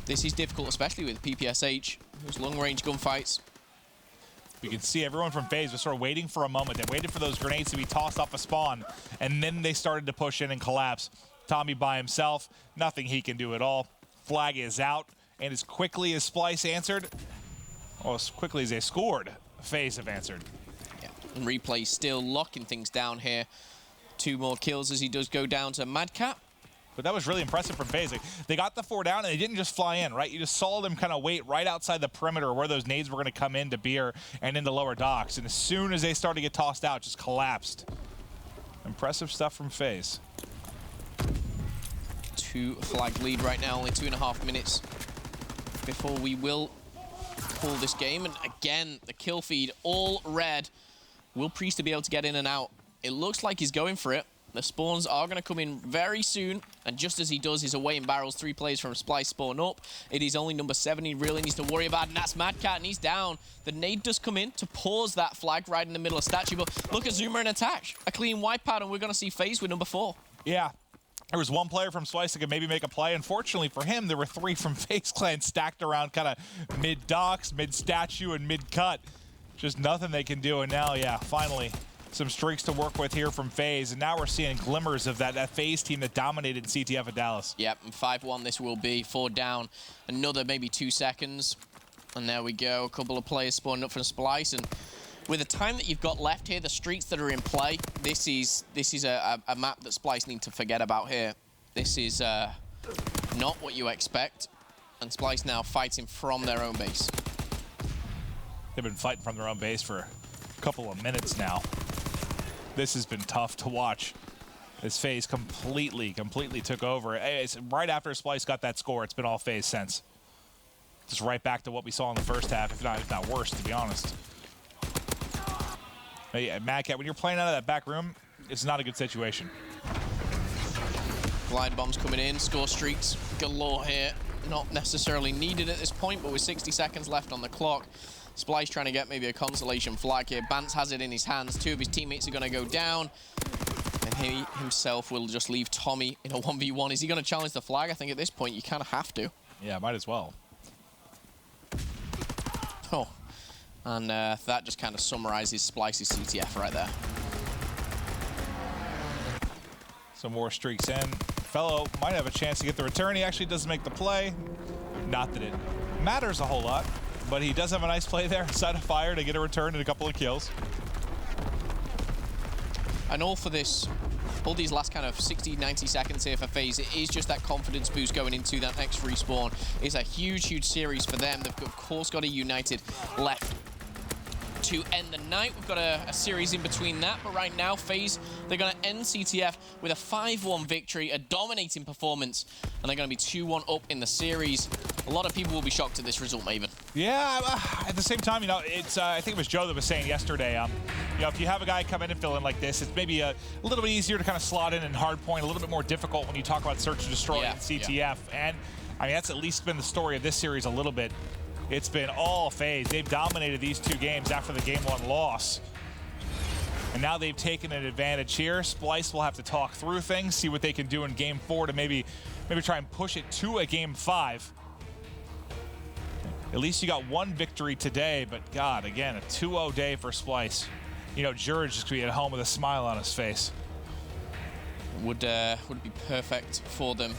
This is difficult, especially with PPSH. Those long-range gunfights. You can see everyone from Faze was sort of waiting for a moment. They waited for those grenades to be tossed off a spawn, and then they started to push in and collapse. Tommy by himself, nothing he can do at all. Flag is out, and as quickly as Splyce answered, or as quickly as they scored, Faze have answered. Yeah, and Replay still locking things down here. 2 more kills as he does go down to Madcat. But that was really impressive from Faze. They got the 4 down, and they didn't just fly in, right? You just saw them kind of wait right outside the perimeter where those nades were going to come into Beer and into lower docks. And as soon as they started to get tossed out, just collapsed. Impressive stuff from Faze. 2 flag lead right now, only 2.5 minutes before we will call this game. And again, the kill feed all red. Will Priester be able to get in and out? It looks like he's going for it. The spawns are going to come in very soon, and just as he does, he's away in barrels. 3 players from Splyce spawn up. It is only number 7 he really needs to worry about, and that's Madcat, and he's down. The nade does come in to pause that flag right in the middle of statue, but look at Zuma and Attach. A clean wipeout, and we're going to see Faze with number 4. Yeah. There was 1 player from Splyce that could maybe make a play. Unfortunately for him, there were 3 from Faze Clan stacked around kind of mid-docks, mid-statue, and mid-cut. Just nothing they can do, and now, yeah, finally some streaks to work with here from Faze, and now we're seeing glimmers of that Faze team that dominated CTF at Dallas. Yep, and 5-1 this will be. 4 down, another maybe 2 seconds. And there we go, a couple of players spawning up from Splyce, and with the time that you've got left here, the streaks that are in play, this is a map that Splyce need to forget about here. This is not what you expect, and Splyce now fighting from their own base. They've been fighting from their own base for a couple of minutes now. This has been tough to watch. This Faze completely took over. It's right after Splyce got that score, it's been all Faze since. Just right back to what we saw in the first half, if not worse, to be honest. Hey, Madcat, when you're playing out of that back room, it's not a good situation. Glide bombs coming in, score streaks galore here. Not necessarily needed at this point, but with 60 seconds left on the clock, Splyce trying to get maybe a consolation flag here. Bance has it in his hands. 2 of his teammates are going to go down. And he himself will just leave Tommy in a 1v1. Is he going to challenge the flag? I think at this point you kind of have to. Yeah, might as well. Oh, and that just kind of summarizes Splyce's CTF right there. Some more streaks in. Fellow might have a chance to get the return. He actually doesn't make the play. Not that it matters a whole lot, but he does have a nice play there. Side of fire to get a return and a couple of kills. And all for this, all these last kind of 60, 90 seconds here for FaZe, it is just that confidence boost going into that next respawn. It's a huge, huge series for them. They've, of course, got a United left to end the night. We've got a series in between that, but right now, FaZe, they're going to end CTF with a 5-1 victory, a dominating performance, and they're going to be 2-1 up in the series. A lot of people will be shocked at this result, Maven. Yeah, at the same time, you know, it's I think it was Joe that was saying yesterday, you know, if you have a guy come in and fill in like this, it's maybe a little bit easier to kind of slot in Hardpoint, a little bit more difficult when you talk about search and destroy and CTF. Yeah. And I mean, that's at least been the story of this series a little bit. It's been all FaZe. They've dominated these 2 games after the game 1 loss. And now they've taken an advantage here. Splyce will have to talk through things, see what they can do in game 4 to maybe try and push it to a game 5. At least you got 1 victory today, but God, again, a 2-0 day for Splyce. You know, George just could be at home with a smile on his face. Would be perfect for them.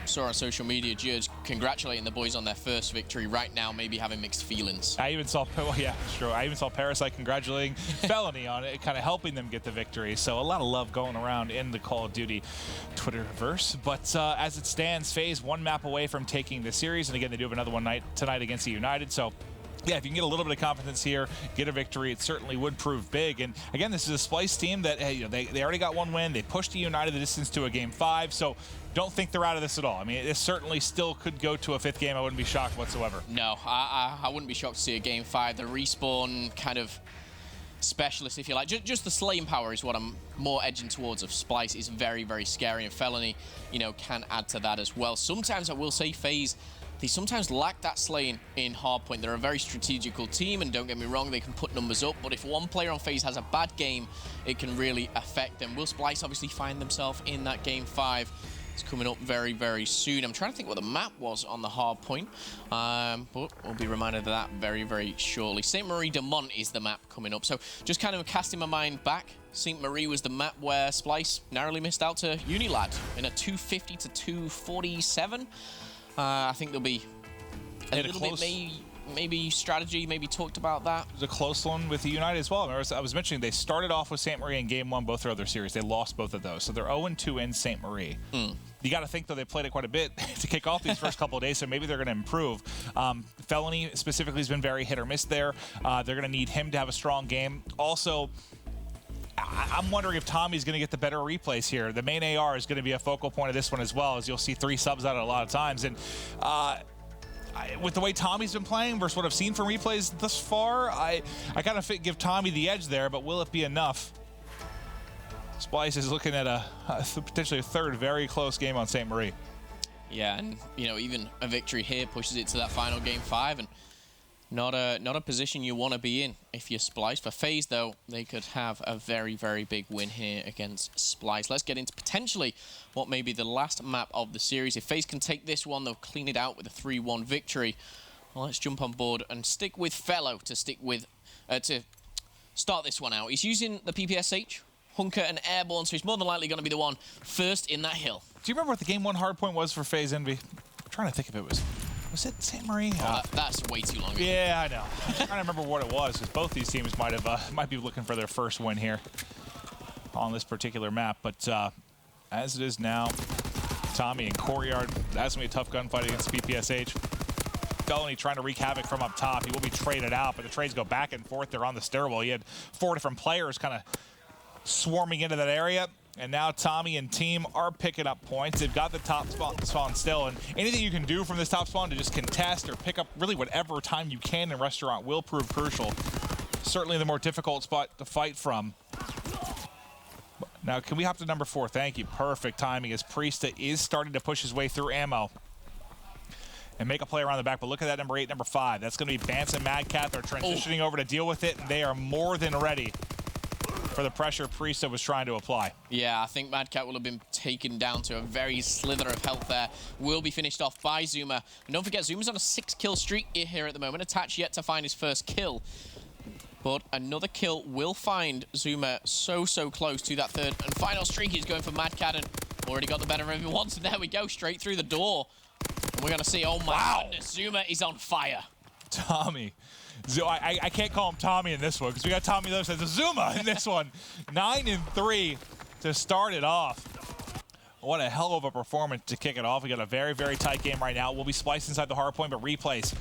Saw on social media, George congratulating the boys on their first victory. Right now, maybe having mixed feelings. I even saw, well, yeah, sure. I even saw Parasite congratulating Felony on it, kind of helping them get the victory. So a lot of love going around in the Call of Duty Twitterverse. But as it stands, FaZe 1 map away from taking the series, and again, they do have another one tonight against the United. So yeah, if you can get a little bit of confidence here, get a victory, it certainly would prove big. And again, this is a Splyce team that, hey, you know, they already got 1 win. They pushed the United the distance to a game 5. So don't think they're out of this at all. I mean, this certainly still could go to a 5th game. I wouldn't be shocked whatsoever. No, I wouldn't be shocked to see a game 5. The respawn kind of specialist, if you like. Just the slaying power is what I'm more edging towards of Splyce. Is very, very scary, and Felony, you know, can add to that as well. Sometimes I will say FaZe, they sometimes lack that slaying in Hardpoint. They're a very strategical team, and don't get me wrong, they can put numbers up, but if one player on FaZe has a bad game, it can really affect them. Will Splyce obviously find themselves in that game 5? It's coming up very, very soon. I'm trying to think what the map was on the Hardpoint, but we'll be reminded of that very, very shortly. St. Marie de Mont is the map coming up, so just kind of casting my mind back, St. Marie was the map where Splyce narrowly missed out to Unilad in a 250 to 247. I think there'll be a little bit maybe strategy, maybe talked about that. It was a close one with the United as well. I was mentioning they started off with St. Marie in game 1, both their other series. They lost both of those, so they're 0-2 in St. Marie. You got to think, though, they played it quite a bit to kick off these first couple of days, so maybe they're going to improve. Felony specifically has been very hit or miss there. They're going to need him to have a strong game. Also, I'm wondering if Tommy's going to get the better replays here. The main AR is going to be a focal point of this one as well, as you'll see 3 subs out a lot of times. And with the way Tommy's been playing versus what I've seen from replays thus far, I kind of give Tommy the edge there, but will it be enough? Splyce is looking at potentially a 3rd very close game on St. Marie. Yeah, and you know, even a victory here pushes it to that final game 5, and not a position you want to be in if you're Splyce. For FaZe, though, they could have a very, very big win here against Splyce. Let's get into potentially what may be the last map of the series. If FaZe can take this one, they'll clean it out with a 3-1 victory. Well, let's jump on board and stick with Fellow to start this one out. He's using the PPSH, Hunker, and Airborne, so he's more than likely going to be the one first in that hill. Do you remember what the game 1 Hardpoint was for FaZe Envy? I'm trying to think if it was it St. Marie? That's way too long ago. Yeah, I know. I'm trying to remember what it was, because both these teams might be looking for their first win here on this particular map. But as it is now, Tommy and Courtyard, that's going to be a tough gunfight against PPSH. Felony trying to wreak havoc from up top. He will be traded out, but the trades go back and forth. They're on the stairwell. You had 4 different players kind of swarming into that area. And now Tommy and team are picking up points. They've got the top spawn still, and anything you can do from this top spawn to just contest or pick up really whatever time you can in Restaurant will prove crucial. Certainly the more difficult spot to fight from. Now, can we hop to number 4? Thank you. Perfect timing as Priesta is starting to push his way through ammo. and make a play around the back. But look at that number 8, number 5. That's going to be Bance and Madcat. They're transitioning over to deal with it, and they are more than ready for the pressure Priesta was trying to apply. Yeah, I think Madcat will have been taken down to a very slither of health there. Will be finished off by Zuma. And don't forget, Zuma's on a 6-kill streak here at the moment. Attach yet to find his first kill. But another kill will find Zuma so close to that third and final streak. He's going for Madcat and already got the better of him once. And there we go, straight through the door. And we're going to see, oh my goodness, Zuma is on fire. Tommy. I can't call him Tommy in this one because we got Tommy Lewis as a Zuma in this one. 9-3 to start it off. What a hell of a performance to kick it off. We got a very tight game right now. We'll be spliced inside the hard point, but replays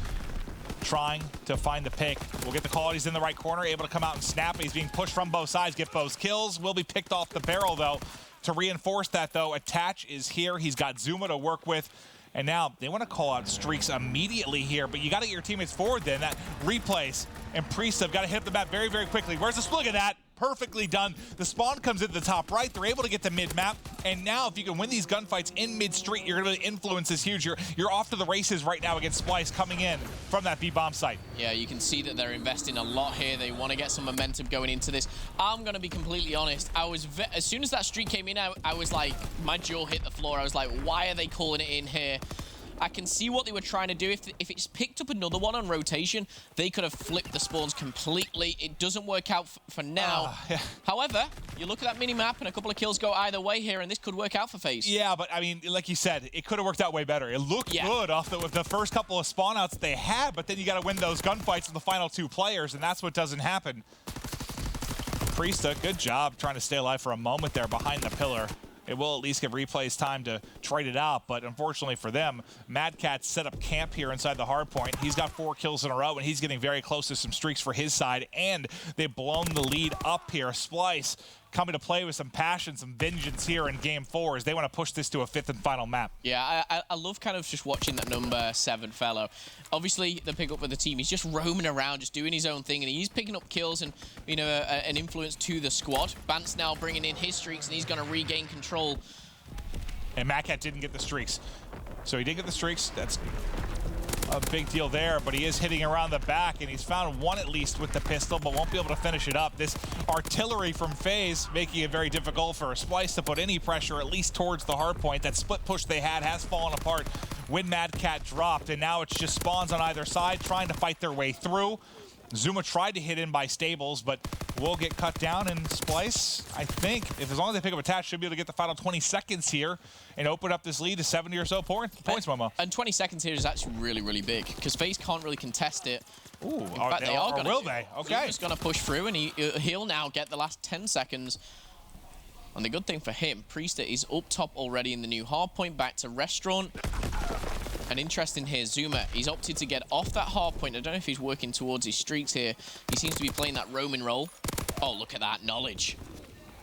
trying to find the pick. We'll get the call. He's in the right corner, able to come out and snap. He's being pushed from both sides, get both kills. Will be picked off the barrel, though. To reinforce that, though, Attach is here. He's got Zuma to work with. And now they want to call out streaks immediately here, but you got to get your teammates forward then. That replays and Priest have got to hit the map very quickly. Where's the split? Look at that. Perfectly done. The spawn comes into the top right. They're able to get to mid-map. And now if you can win these gunfights in mid-street, you're going to influence is huge. You're off to the races right now against Splyce coming in from that B-bomb site. Yeah, you can see that they're investing a lot here. They want to get some momentum going into this. I'm going to be completely honest. As soon as that streak came in, I was like, my jaw hit the floor. I was like, why are they calling it in here? I can see what they were trying to do. If it's picked up another one on rotation, they could have flipped the spawns completely. It doesn't work out for now. Yeah. However, you look at that mini-map and a couple of kills go either way here, and this could work out for Faze. Yeah, but I mean, like you said, it could have worked out way better. It looked good off the first couple of spawn outs they had, but then you got to win those gunfights with the final 2 players, and that's what doesn't happen. Priesta, good job trying to stay alive for a moment there behind the pillar. It will at least give replays time to trade it out, but unfortunately for them, Madcat set up camp here inside the hard point. He's got 4 kills in a row, and he's getting very close to some streaks for his side, and they've blown the lead up here. Splyce coming to play with some passion, some vengeance here in Game 4 as they want to push this to a 5th and final map. Yeah, I love kind of just watching that number 7 fellow. Obviously, the pick up with the team, he's just roaming around, just doing his own thing, and he's picking up kills and, you know, an influence to the squad. Bance now bringing in his streaks, and he's going to regain control. And Madcat didn't get the streaks. So he did get the streaks. That's a big deal there, but he is hitting around the back, and he's found 1 at least with the pistol, but won't be able to finish it up. This artillery from Faze making it very difficult for Splyce to put any pressure, at least towards the hard point. That split push they had has fallen apart when Madcat dropped, and now it's just spawns on either side trying to fight their way through. Zuma tried to hit in by Stables, but will get cut down, and Splyce, I think, if as long as they pick up Attach, should be able to get the final 20 seconds here and open up this lead to 70 or so points, Momo. And 20 seconds here is actually really big, because Faze can't really contest it. Ooh, in fact, they are going to. Will they? Okay. He's going to push through, and he'll now get the last 10 seconds. And the good thing for him, Priesta is up top already in the new hard point, back to Restaurant. And interesting here, Zuma, he's opted to get off that hard point. I don't know if he's working towards his streaks here. He seems to be playing that roaming role. Oh, look at that knowledge.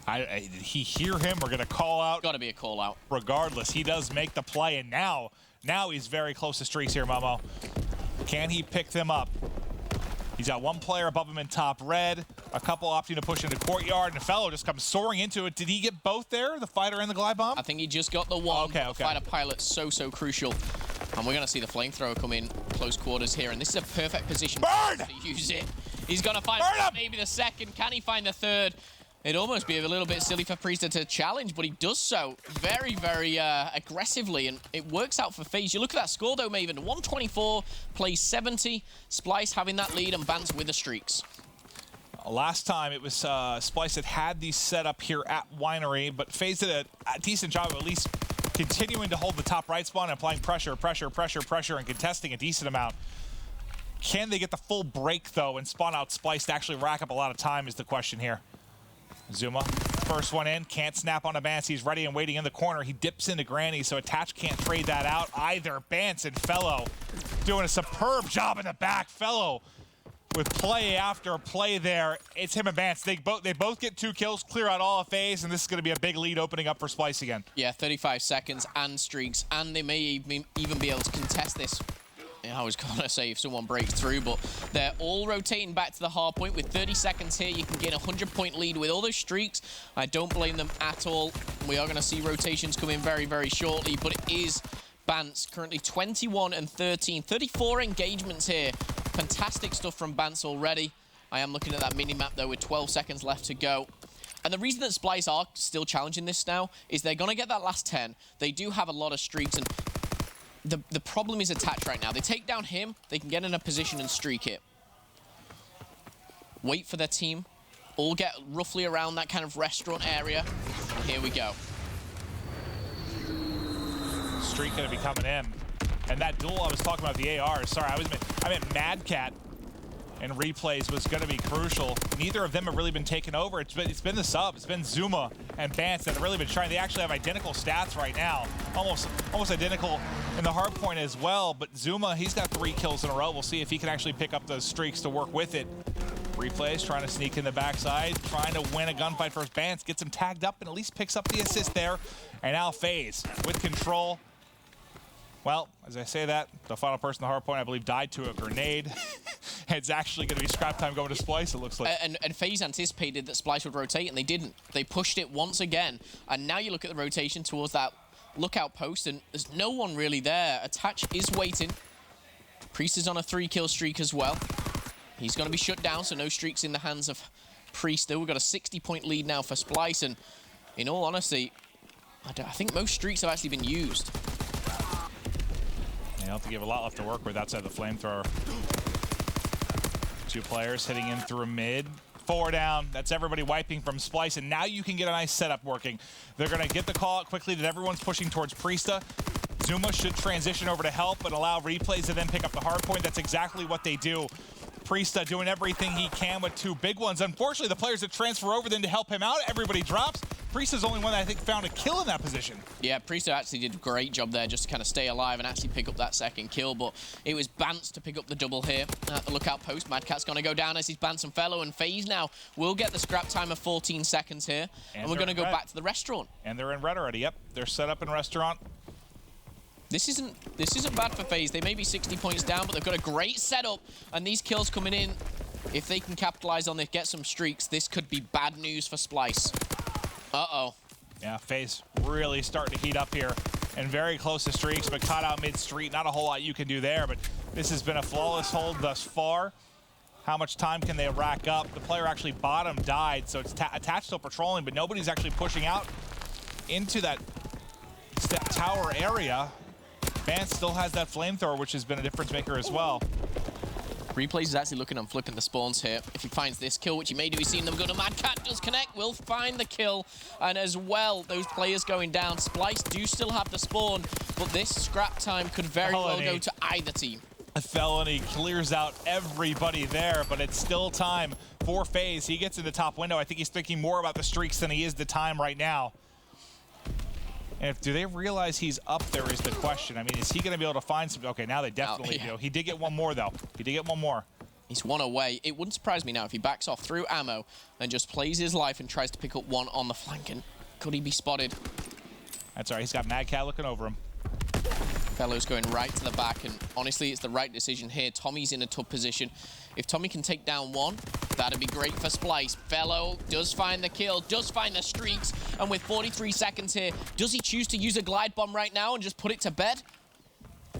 Did he hear him? We're going to call out. Got to be a call out. Regardless, he does make the play, and now he's very close to streaks here, Momo. Can he pick them up? He's got 1 player above him in top red, a couple opting to push into courtyard, and a fellow just comes soaring into it. Did he get both there, the fighter and the glide bomb? I think he just got the one. Okay. The fighter pilot's so crucial. And we're going to see the flamethrower come in close quarters here, and this is a perfect position to use it. He's going to find maybe the second. Can he find the third? It'd almost be a little bit silly for Priesta to challenge, but he does so very aggressively, and it works out for Faze. You look at that score, though, Maven. 124 plays 70. Splyce having that lead, and Bance with the streaks. Last time it was Splyce that had these set up here at Winery, but Faze did a decent job of at least continuing to hold the top right spawn and applying pressure, and contesting a decent amount. Can they get the full break, though, and spawn out Splyce to actually rack up a lot of time is the question here. Zuma, first one in, can't snap on a Bance. He's ready and waiting in the corner. He dips into Granny, so Attach can't trade that out either. Bance and Fellow doing a superb job in the back. Fellow with play after play there. It's him and Bance. They both get 2 kills, clear out all of Faze, and this is going to be a big lead opening up for Splyce again. Yeah, 35 seconds and streaks, and they may even be able to contest this. I was going to say if someone breaks through, but they're all rotating back to the hard point. With 30 seconds here, you can gain a 100-point lead with all those streaks. I don't blame them at all. We are going to see rotations come in very shortly, but it is Bance currently 21 and 13. 34 engagements here. Fantastic stuff from Bance already. I am looking at that mini-map, though, with 12 seconds left to go. And the reason that Splyce are still challenging this now is they're going to get that last 10. They do have a lot of streaks, and the problem is attached right now. They take down him, they can get in a position and streak it. Wait for their team. All get roughly around that kind of restaurant area. Here we go. Streak going to be coming in. And that duel I was talking about, the AR, sorry, I meant Mad Cat and replays was going to be crucial. Neither of them have really been taken over. It's been the sub. It's been Zuma and Bance that have really been trying. They actually have identical stats right now. Almost identical in the Hardpoint as well. But Zuma, he's got 3 kills in a row. We'll see if he can actually pick up those streaks to work with it. Replays trying to sneak in the backside, trying to win a gunfight for Bance, gets him tagged up and at least picks up the assist there. And now Faze with control. Well, as I say that, the final person in the Hardpoint, I believe, died to a grenade. It's actually going to be scrap time going to Splyce, it looks like. And Faze anticipated that Splyce would rotate, and they didn't. They pushed it once again. And now you look at the rotation towards that lookout post, and there's no one really there. Attach is waiting. Priest is on a 3-kill streak as well. He's going to be shut down, so no streaks in the hands of Priest. Though we've got a 60-point lead now for Splyce, and in all honesty, I think most streaks have actually been used. They don't have to give a lot left to work with outside the flamethrower. 2 players hitting in through mid. 4 down. That's everybody wiping from Splyce, and now you can get a nice setup working. They're going to get the call out quickly that everyone's pushing towards Priesta. Zuma should transition over to help and allow replays to then pick up the Hardpoint. That's exactly what they do. Priesta doing everything he can with 2 big ones. Unfortunately, the players that transfer over then to help him out, everybody drops. Priesta's only one that I think found a kill in that position. Yeah, Priesta actually did a great job there just to kind of stay alive and actually pick up that 2nd kill, but it was Bance to pick up the double here at the lookout post. Mad Cat's going to go down as he's Bance and Fellow, and Faze now will get the scrap time of 14 seconds here, and we're going to go back to the restaurant. And they're in red already, yep. They're set up in restaurant. This isn't bad for Faze. They may be 60 points down, but they've got a great setup, and these kills coming in, if they can capitalize on this, get some streaks, this could be bad news for Splyce. Uh-oh. Yeah, Faze really starting to heat up here and very close to streaks, but caught out mid-street. Not a whole lot you can do there, but this has been a flawless hold thus far. How much time can they rack up? The player actually bottom died, so it's attached still patrolling, but nobody's actually pushing out into that tower area. Bance still has that flamethrower, which has been a difference maker as well. Replays is actually looking on flipping the spawns here. If he finds this kill, which he may do, he's seen them go to Mad Cat, does connect, will find the kill. And as well, those players going down. Splyce do still have the spawn, but this scrap time could very well go to either team. A felony clears out everybody there, but it's still time for Faze. He gets in the top window. I think he's thinking more about the streaks than he is the time right now. And do they realize he's up there is the question. I mean, is he going to be able to find some? Okay, now they definitely do. He did get one more, though. He did get one more. He's 1 away. It wouldn't surprise me now if he backs off through ammo and just plays his life and tries to pick up 1 on the flank. And could he be spotted? That's all right. He's got Mad Cat looking over him. Fellow's going right to the back, and honestly, it's the right decision here. Tommy's in a tough position. If Tommy can take down 1, that'd be great for Splyce. Fellow does find the kill, does find the streaks, and with 43 seconds here, does he choose to use a glide bomb right now and just put it to bed?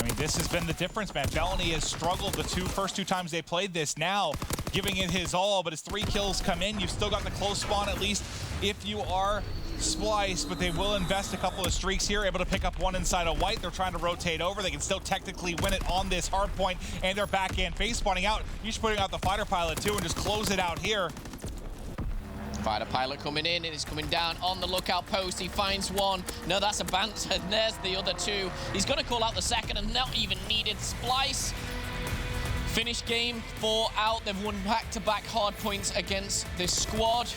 I mean, this has been the difference, man. Felony has struggled the first two times they played this. Now, giving it his all, but his 3 kills come in. You've still got the close spawn, at least, if you are Splyce, but they will invest a couple of streaks here, able to pick up 1 inside of white. They're trying to rotate over. They can still technically win it on this hard point, and they're back in. Faze spawning out. He's putting out the fighter pilot, too, and just close it out here. Fighter pilot coming in, and he's coming down on the lookout post. He finds 1. No, that's a bounce, and there's the other 2. He's going to call out the 2nd, and not even needed. Splyce finish game 4 out. They've won back-to-back hard points against this squad.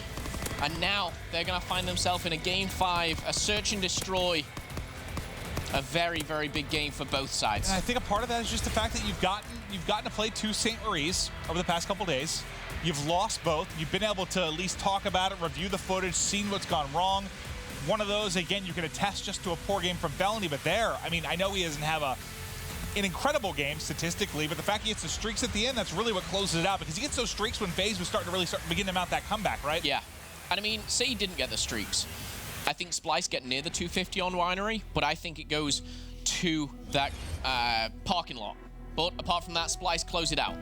And now they're going to find themselves in a game 5, a search and destroy. A very, very big game for both sides. And I think a part of that is just the fact that you've gotten to play 2 St. Maries over the past couple days. You've lost both. You've been able to at least talk about it, review the footage, seen what's gone wrong. One of those, again, you can attest just to a poor game from Felony, but there, I mean, I know he doesn't have an incredible game statistically, but the fact he gets the streaks at the end, that's really what closes it out, because he gets those streaks when Faze was starting to begin to mount that comeback, right? Yeah. And I mean, say he didn't get the streaks. I think Splyce get near the 250 on Winery, but I think it goes to that parking lot. But apart from that, Splyce close it out.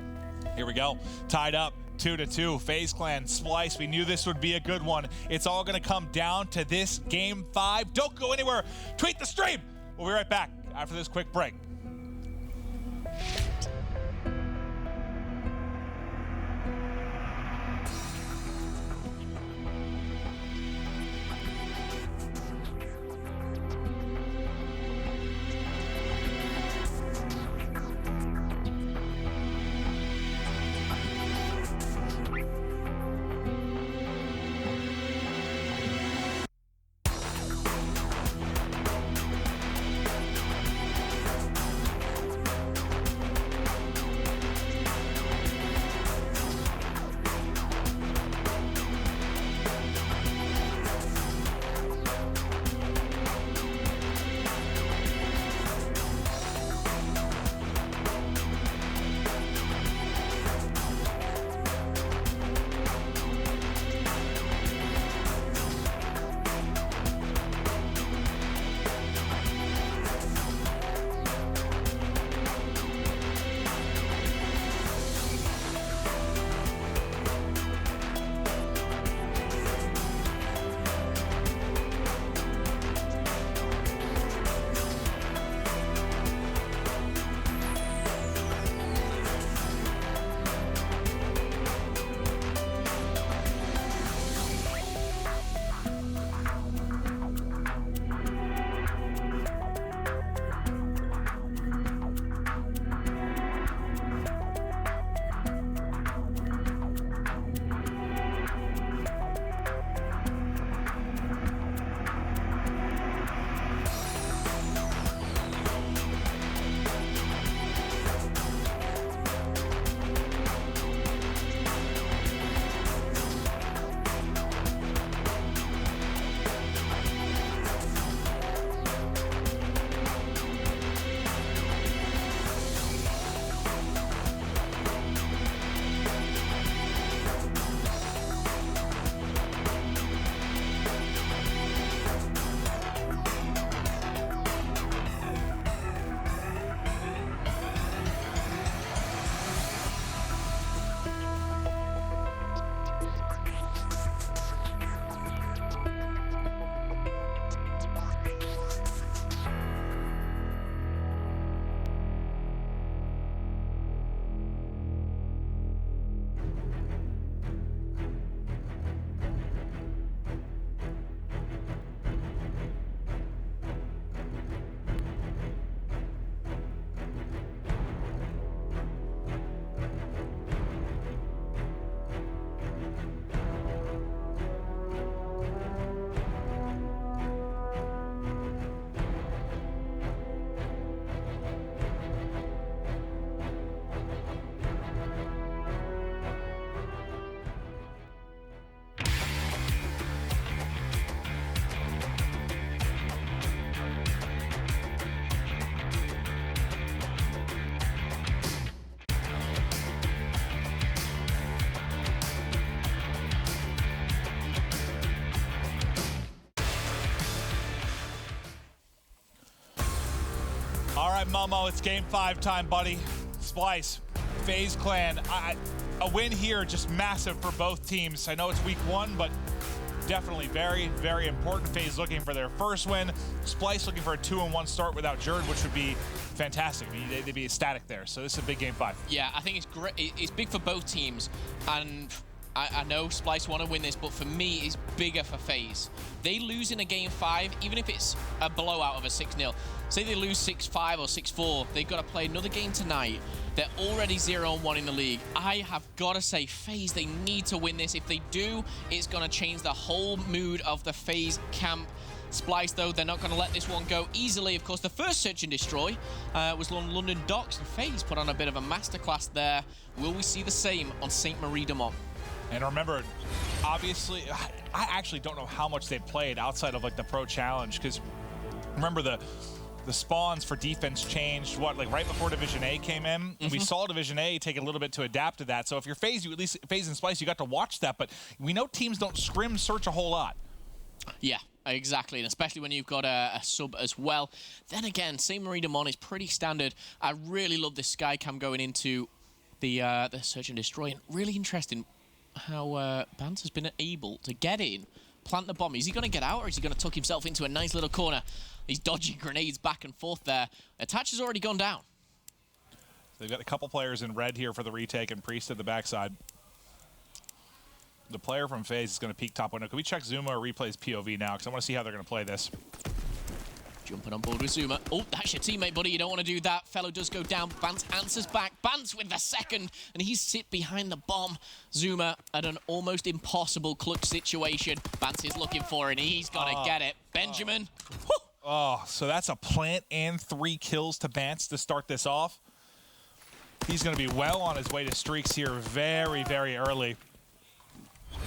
Here we go. Tied up 2-2. FaZe Clan, Splyce. We knew this would be a good one. It's all going to come down to this game 5. Don't go anywhere. Tweet the stream. We'll be right back after this quick break. All right, Momo, it's game 5 time, buddy. Splyce, FaZe Clan. A win here, just massive for both teams. I know it's week 1, but definitely very, very important. FaZe looking for their first win. Splyce looking for a 2-1 start without Jerd, which would be fantastic. I mean, they'd be ecstatic there. So this is a big game 5. Yeah, I think it's great. It's big for both teams, and I know Splyce want to win this, but for me, it's bigger for FaZe. They lose in a game 5, even if it's a blowout of a 6-0. Say they lose 6-5 or 6-4, they've got to play another game tonight. They're already 0-1 in the league. I have got to say, FaZe, they need to win this. If they do, it's going to change the whole mood of the FaZe camp. Splyce, though, they're not going to let this one go easily. Of course, the first search and destroy was on London Docks, and FaZe put on a bit of a masterclass there. Will we see the same on St. Marie de Mont? And remember, obviously, I actually don't know how much they played outside of like the Pro Challenge, because remember the spawns for defense changed, like right before Division A came in. Mm-hmm. We saw Division A take a little bit to adapt to that. So if you're FaZe, you at least FaZe and Splyce, you got to watch that. But we know teams don't scrim search a whole lot. Yeah. Exactly, and especially when you've got a sub as well. Then again, same Marina Mon is pretty standard. I really love this Skycam going into the Search and Destroy. And really interesting how Bance has been able to get in, plant the bomb. Is he going to get out, or is he going to tuck himself into a nice little corner? He's dodging grenades back and forth there. Attach has already gone down. They've got a couple players in red here for the retake, and Priest at the backside. The player from Faze is going to peek top window. Can we check Zuma or Replay's POV now? Because I want to see how they're going to play this. Jumping on board with Zuma. Oh, that's your teammate, buddy. You don't want to do that. Fellow does go down. Bance answers back. Bance with the second, and he's sit behind the bomb. Zuma at an almost impossible clutch situation. Bance is looking for it, and he's going to get it. Benjamin. Oh, so that's a plant and 3 kills to Bance to start this off. He's going to be well on his way to streaks here very, very early.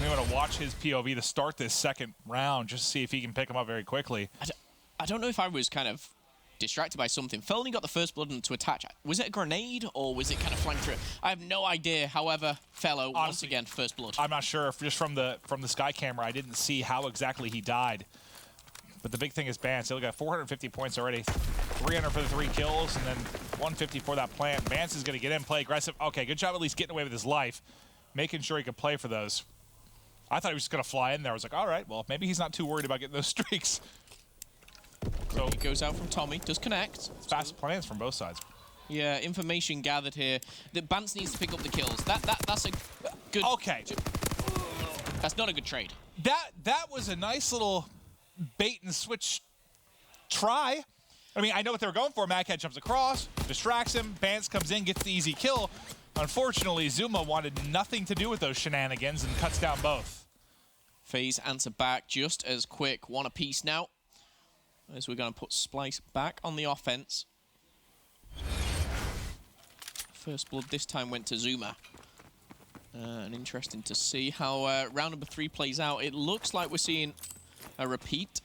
We want to watch his POV to start this second round, just to see if he can pick him up very quickly. I don't know if I was kind of distracted by something. Felony got the first blood to attach. Was it a grenade, or was it kind of flanked through? I have no idea. However, Fellow, honestly, once again, first blood. I'm not sure if just from the sky camera, I didn't see how exactly he died. But the big thing is Bance. He got 450 points already, 300 for the 3 kills, and then 150 for that plant. Bance is going to get in, play aggressive. Okay, good job at least getting away with his life, making sure he could play for those. I thought he was just going to fly in there. I was like, all right, well, maybe he's not too worried about getting those streaks. So he goes out from Tommy, does connect. Fast plans from both sides. Yeah, information gathered here that Bance needs to pick up the kills. That's a good... Okay. That's not a good trade. That was a nice little bait and switch try. I mean, I know what they were going for. Mad Cat jumps across, distracts him, Bance comes in, gets the easy kill. Unfortunately, Zuma wanted nothing to do with those shenanigans and cuts down both. Faze answer back just as quick. One apiece now, as we're going to put Splyce back on the offense. First blood this time went to Zuma. And interesting to see how round number 3 plays out. It looks like we're seeing a repeat.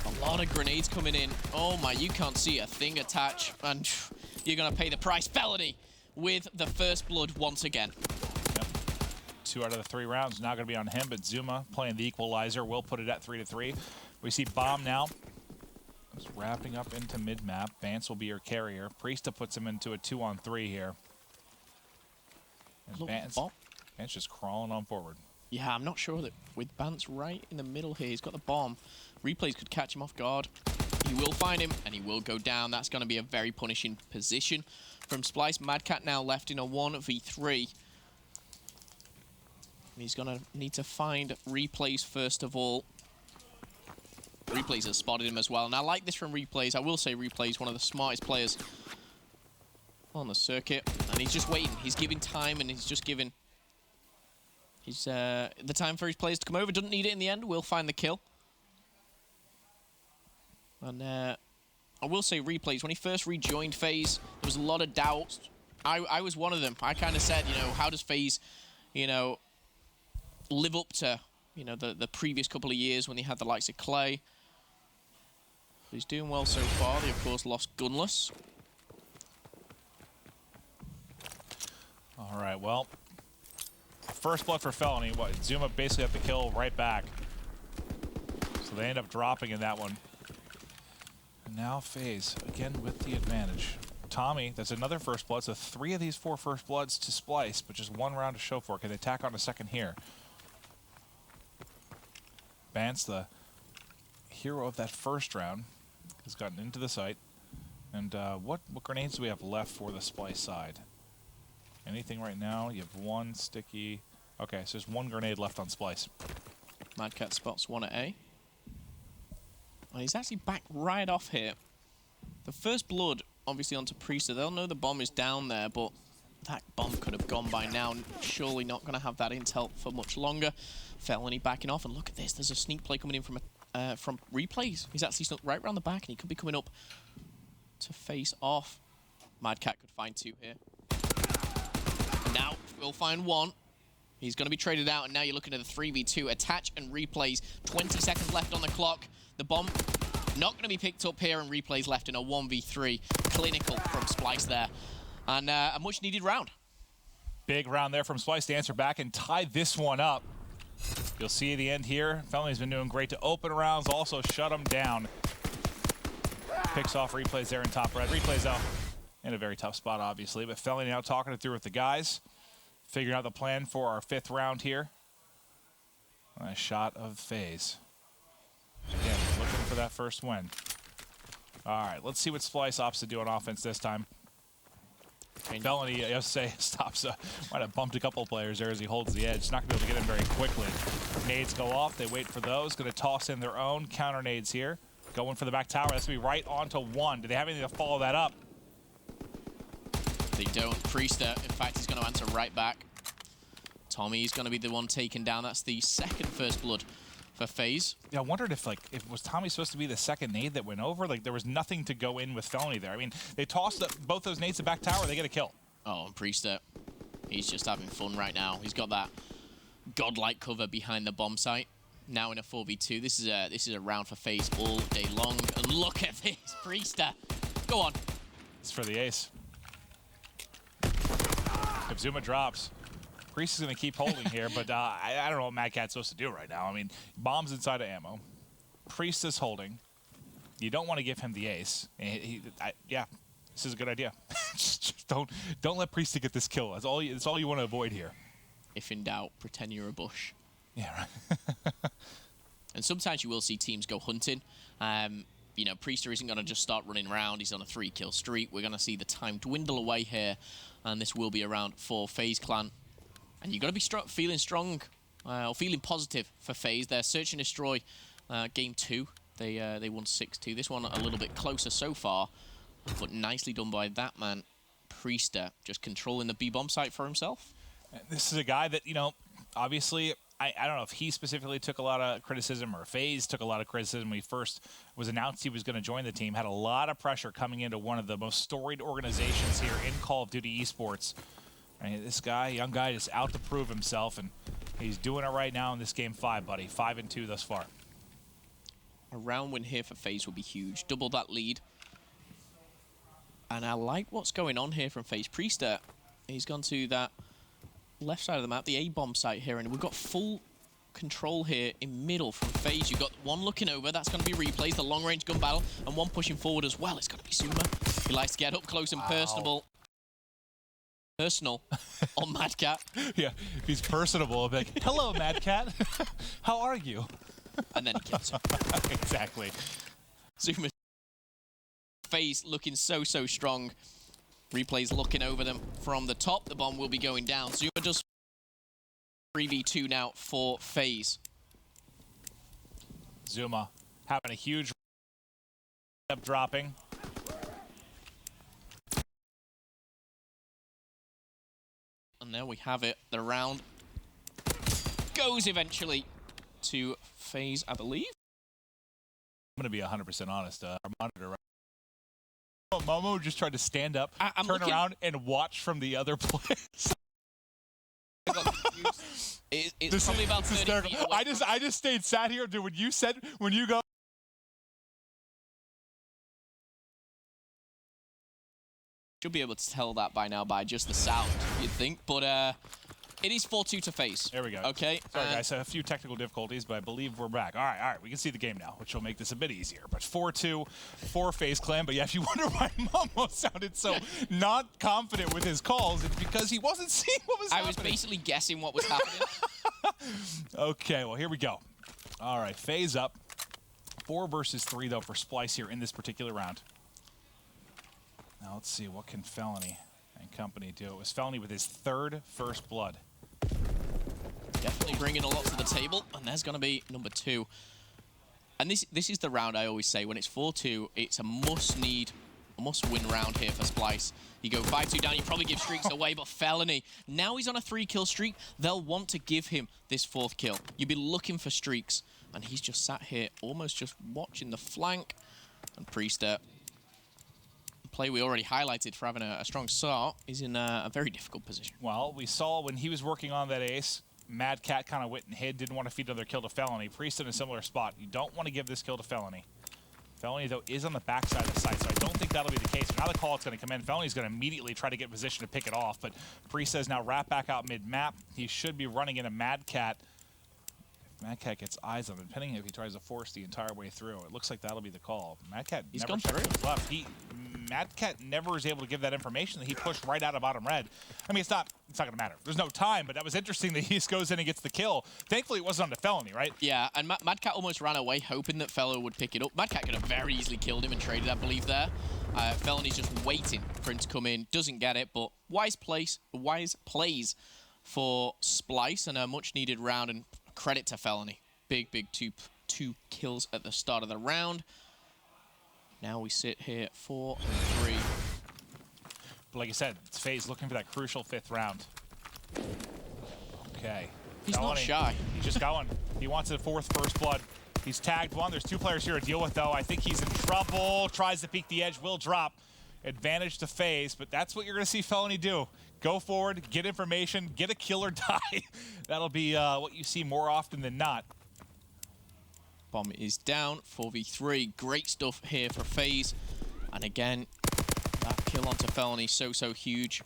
A lot of grenades coming in. Oh my, you can't see a thing attach. And you're going to pay the price. Felony with the first blood once again. Yep. 2 out of the 3 rounds now going to be on him, but Zuma playing the equalizer will put it at 3-3. We see Bomb now. Just wrapping up into mid-map. Bance will be your carrier. Priesta puts him into a 2-on-3 here. And Bance just crawling on forward. Yeah, I'm not sure that with Bance right in the middle here, he's got the bomb. Replays could catch him off guard. He will find him, and he will go down. That's going to be a very punishing position from Splyce. Mad Cat now left in a 1v3. He's going to need to find Replays first of all. Replays has spotted him as well. And I like this from Replays. I will say Replays, one of the smartest players on the circuit. And he's just waiting. He's giving time, and he's just giving the time for his players to come over. Doesn't need it in the end. We'll find the kill. And I will say Replays, when he first rejoined Faze, there was a lot of doubts. I was one of them. I kind of said, you know, how does Faze, you know, live up to, you know, the previous couple of years when he had the likes of Clay. He's doing well so far. They, of course, lost Gunless. All right, well, first blood for Felony. What, Zuma basically had the kill right back. So they end up dropping in that one. And now Faze, again with the advantage. Tommy, that's another first blood. So 3 of these 4 first bloods to Splyce, but just 1 round to show for it. Can they tack on a second here? Bance, the hero of that first round, has gotten into the site. And what grenades do we have left for the Splyce side? Anything right now? You have 1 sticky. Okay, so there's 1 grenade left on Splyce. Mad Cat spots 1 at A. And he's actually back right off here. The first blood, obviously, onto Priesta. They'll know the bomb is down there, but that bomb could have gone by now. Surely not going to have that intel for much longer. Felony backing off, and look at this. There's a sneak play coming in from Replays. He's actually snuck right around the back, and he could be coming up to face off. Mad Cat could find 2 here. And now we'll find 1. He's going to be traded out, and now you're looking at a 3v2. Attach and Replays. 20 seconds left on the clock. The bomb not going to be picked up here, and Replays left in a 1v3. Clinical from Splyce there. And a much-needed round. Big round there from Splyce to answer back and tie this one up. You'll see the end here. Felony's been doing great to open rounds, also shut them down. Picks off replays there in top red. Replays out in a very tough spot, obviously, but Felony now talking it through with the guys, figuring out the plan for our 5th round here. A shot of Faze. Again, looking for that first win. All right, let's see what Splyce opts to do on offense this time. Felony, I have to say, stops. Might have bumped a couple players there as he holds the edge. Not going to be able to get in very quickly. Nades go off. They wait for those. Going to toss in their own counter nades here. Going for the back tower. That's going to be right onto 1. Do they have anything to follow that up? They don't. Priester, in fact, he's going to answer right back. Tommy's going to be the one taken down. That's the second first blood for Faze. Yeah, I wondered if was Tommy supposed to be the second nade that went over? Like, there was nothing to go in with Felony there. I mean, they tossed both those nades to back tower. They get a kill. Oh, and Priester, he's just having fun right now. He's got that godlike cover behind the bomb site. Now in a 4v2. This is a round for Faze all day long. And look at this, Priester. Go on. It's for the ace. If Zuma drops, Priest is going to keep holding here, but I don't know what Mad Cat's supposed to do right now. I mean, bomb's inside of ammo. Priest is holding. You don't want to give him the ace. Yeah, this is a good idea. just don't let Priest get this kill. That's all you want to avoid here. If in doubt, pretend you're a bush. Yeah, right. And sometimes you will see teams go hunting. You know, Priester isn't going to just start running around. He's on a 3-kill streak. We're going to see the time dwindle away here, and this will be a round for Faze Clan. And you've got to be feeling strong, or feeling positive for Faze. They're search and destroy game 2. They won 6-2. This one a little bit closer so far, but nicely done by that man. Priester just controlling the B-bomb site for himself. This is a guy that, you know, obviously, I don't know if he specifically took a lot of criticism or Faze took a lot of criticism when he first was announced he was going to join the team. Had a lot of pressure coming into one of the most storied organizations here in Call of Duty esports. I mean, this guy, young guy, is out to prove himself, and he's doing it right now in this game 5, buddy. 5-2 thus far. A round win here for Faze will be huge. Double that lead. And I like what's going on here from Faze. Priester, he's gone to that left side of the map, the A-bomb site here, and we've got full control here in middle from Faze. You've got one looking over, that's going to be replays, the long-range gun battle, and one pushing forward as well. It's going to be Zuma. He likes to get up close and personal on Mad Cat. Yeah, if he's personable, I'll be like, hello, Mad Cat. How are you? And then he kills him. Exactly. Zuma. Faze looking so strong. Replays looking over them from the top. The bomb will be going down. Zuma does 3v2 now for Faze. Zuma having a huge up dropping. And there we have it. The round goes eventually to Faze, I believe. I'm going to be 100% honest. Our monitor. Momo just tried to stand up, turn around, and watch from the other place. It's probably about 30 feet away. I just sat here, dude. When you go. Should be able to tell that by now by just the sound, you'd think. But it is 4-2 to Faze. There we go. Okay. Sorry, guys. A few technical difficulties, but I believe we're back. All right. We can see the game now, which will make this a bit easier. But 4-2 for Faze Clan. But yeah, if you wonder why Momo sounded so not confident with his calls, it's because he wasn't seeing what was happening. I was basically guessing what was happening. Okay, well, here we go. All right, Faze up. 4 versus 3, though, for Splyce here in this particular round. Now, let's see. What can Felony and company do? It was Felony with his 3rd first blood. Definitely bringing a lot to the table, and there's going to be number 2. And this is the round I always say. When it's 4-2, it's a must-win round here for Splyce. You go 5-2 down, you probably give streaks away, but Felony, now he's on a 3-kill streak. They'll want to give him this 4th kill. You'll be looking for streaks, and he's just sat here almost just watching the flank. And Priester, play we already highlighted for having a strong start, is in a very difficult position. Well, we saw when he was working on that ace, Mad Cat kind of went and hid, didn't want to feed another kill to Felony. Priest in a similar spot. You don't want to give this kill to Felony. Felony, though, is on the backside of the site, so I don't think that'll be the case. But now the call it's going to come in. Felony's going to immediately try to get in position to pick it off, but Priest says now wrap back out mid-map. He should be running into Mad Cat. Mad Cat gets eyes on him, depending if he tries to force the entire way through. It looks like that'll be the call. Mad Cat He's never gone checks through. his left. Mad Cat never is able to give that information that he pushed right out of bottom red. I mean, it's not going to matter. There's no time, but that was interesting that he just goes in and gets the kill. Thankfully, it wasn't on the Felony, right? Yeah, and Mad Cat almost ran away, hoping that Fellow would pick it up. Mad Cat could have very easily killed him and traded, I believe, there. Felony's just waiting for him to come in. Doesn't get it, but wise plays for Splyce, and a much-needed round, and credit to Felony. Big two kills at the start of the round. Now we sit here 4-3. But like I said, it's Faze looking for that crucial 5th round. Okay. He's not shy. He just got one. He wants a 4th first blood. He's tagged one. There's 2 players here to deal with, though. I think he's in trouble. Tries to peek the edge. Will drop. Advantage to Faze, but that's what you're going to see Felony do. Go forward, get information, get a kill or die. That'll be what you see more often than not. Bomb is down, 4v3. Great stuff here for Faze. And again, that kill onto Felony, so huge.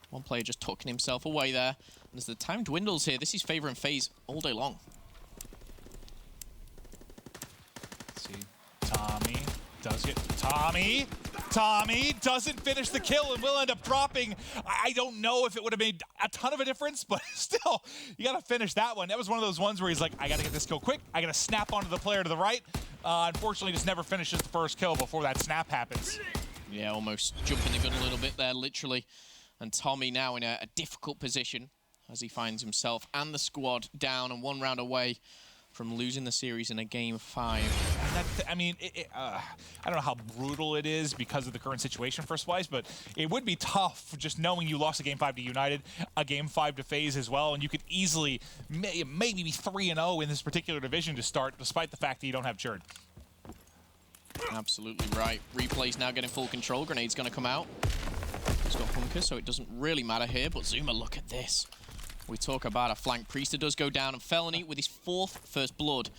One player just tucking himself away there. And as the time dwindles here, this is favoring Faze all day long. Let's see, Tommy does get Tommy doesn't finish the kill and will end up dropping. I don't know if it would have made a ton of a difference, but still, you got to finish that one. That was one of those ones where he's like, I got to get this kill quick. I got to snap onto the player to the right. Unfortunately, just never finishes the first kill before that snap happens. Yeah, almost jumping the gun a little bit there, literally. And Tommy now in a difficult position as he finds himself and the squad down and 1 round away from losing the series in a game 5. I mean, I don't know how brutal it is because of the current situation for Splyce, but it would be tough just knowing you lost a game 5 to United, a game 5 to Faze as well, and you could easily maybe be 3-0 in this particular division to start, despite the fact that you don't have Jerd. Absolutely right. Replay's now getting full control. Grenade's going to come out. He's got Hunker, so it doesn't really matter here, but Zuma, look at this. We talk about a flank. Priester does go down, and Felony, with his 4th first blood,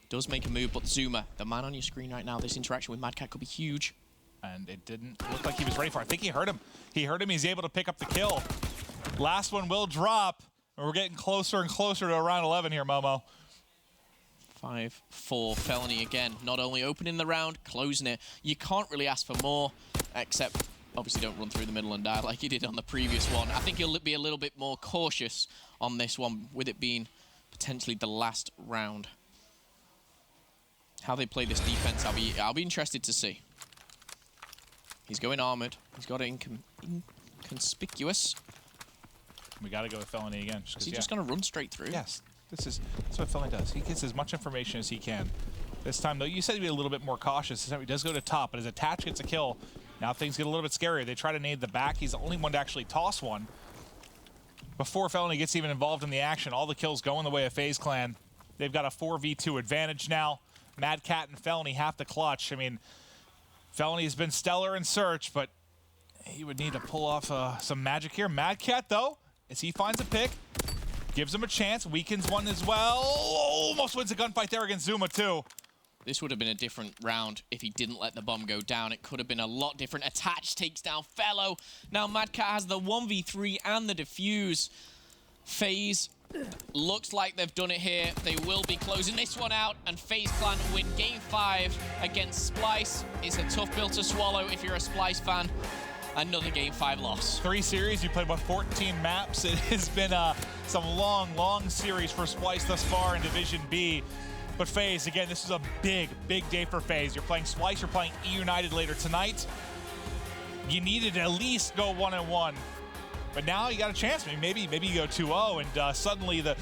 does make a move, but Zuma, the man on your screen right now, this interaction with Mad Cat could be huge. And it didn't look like he was ready for it. I think he heard him. He heard him. He's able to pick up the kill. Last one will drop, and we're getting closer and closer to round 11 here, Momo. 5-4, Felony again. Not only opening the round, closing it. You can't really ask for more, except obviously don't run through the middle and die like he did on the previous one. I think he'll be a little bit more cautious on this one, with it being potentially the last round. How they play this defense, I'll be interested to see. He's going armored. He's got it inconspicuous. We got to go with Felony again. Is he just going to run straight through? Yes. That's what Felony does. He gets as much information as he can. This time, though, you said he'd be a little bit more cautious. This time he does go to top, but his attach gets a kill. Now things get a little bit scarier. They try to nade the back. He's the only one to actually toss one. Before Felony gets even involved in the action, all the kills go in the way of FaZe Clan. They've got a 4v2 advantage now. Mad Cat and Felony have to clutch. I mean, Felony has been stellar in search, but he would need to pull off some magic here. Mad Cat, though, as he finds a pick, gives him a chance, weakens one as well. Almost wins a gunfight there against Zuma, too. This would have been a different round if he didn't let the bomb go down. It could have been a lot different. Attach takes down Fellow. Now Mad Cat has the 1v3 and the defuse. FaZe looks like they've done it here. They will be closing this one out, and FaZe Clan win game 5 against Splyce. It's a tough pill to swallow if you're a Splyce fan. Another game 5 loss. 3 series, you played about 14 maps. It has been some long series for Splyce thus far in Division B. But FaZe, again, this is a big day for FaZe. You're playing Splyce, you're playing E United later tonight. You needed to at least go 1-1. But now you got a chance. I mean, maybe you go 2-0, and suddenly the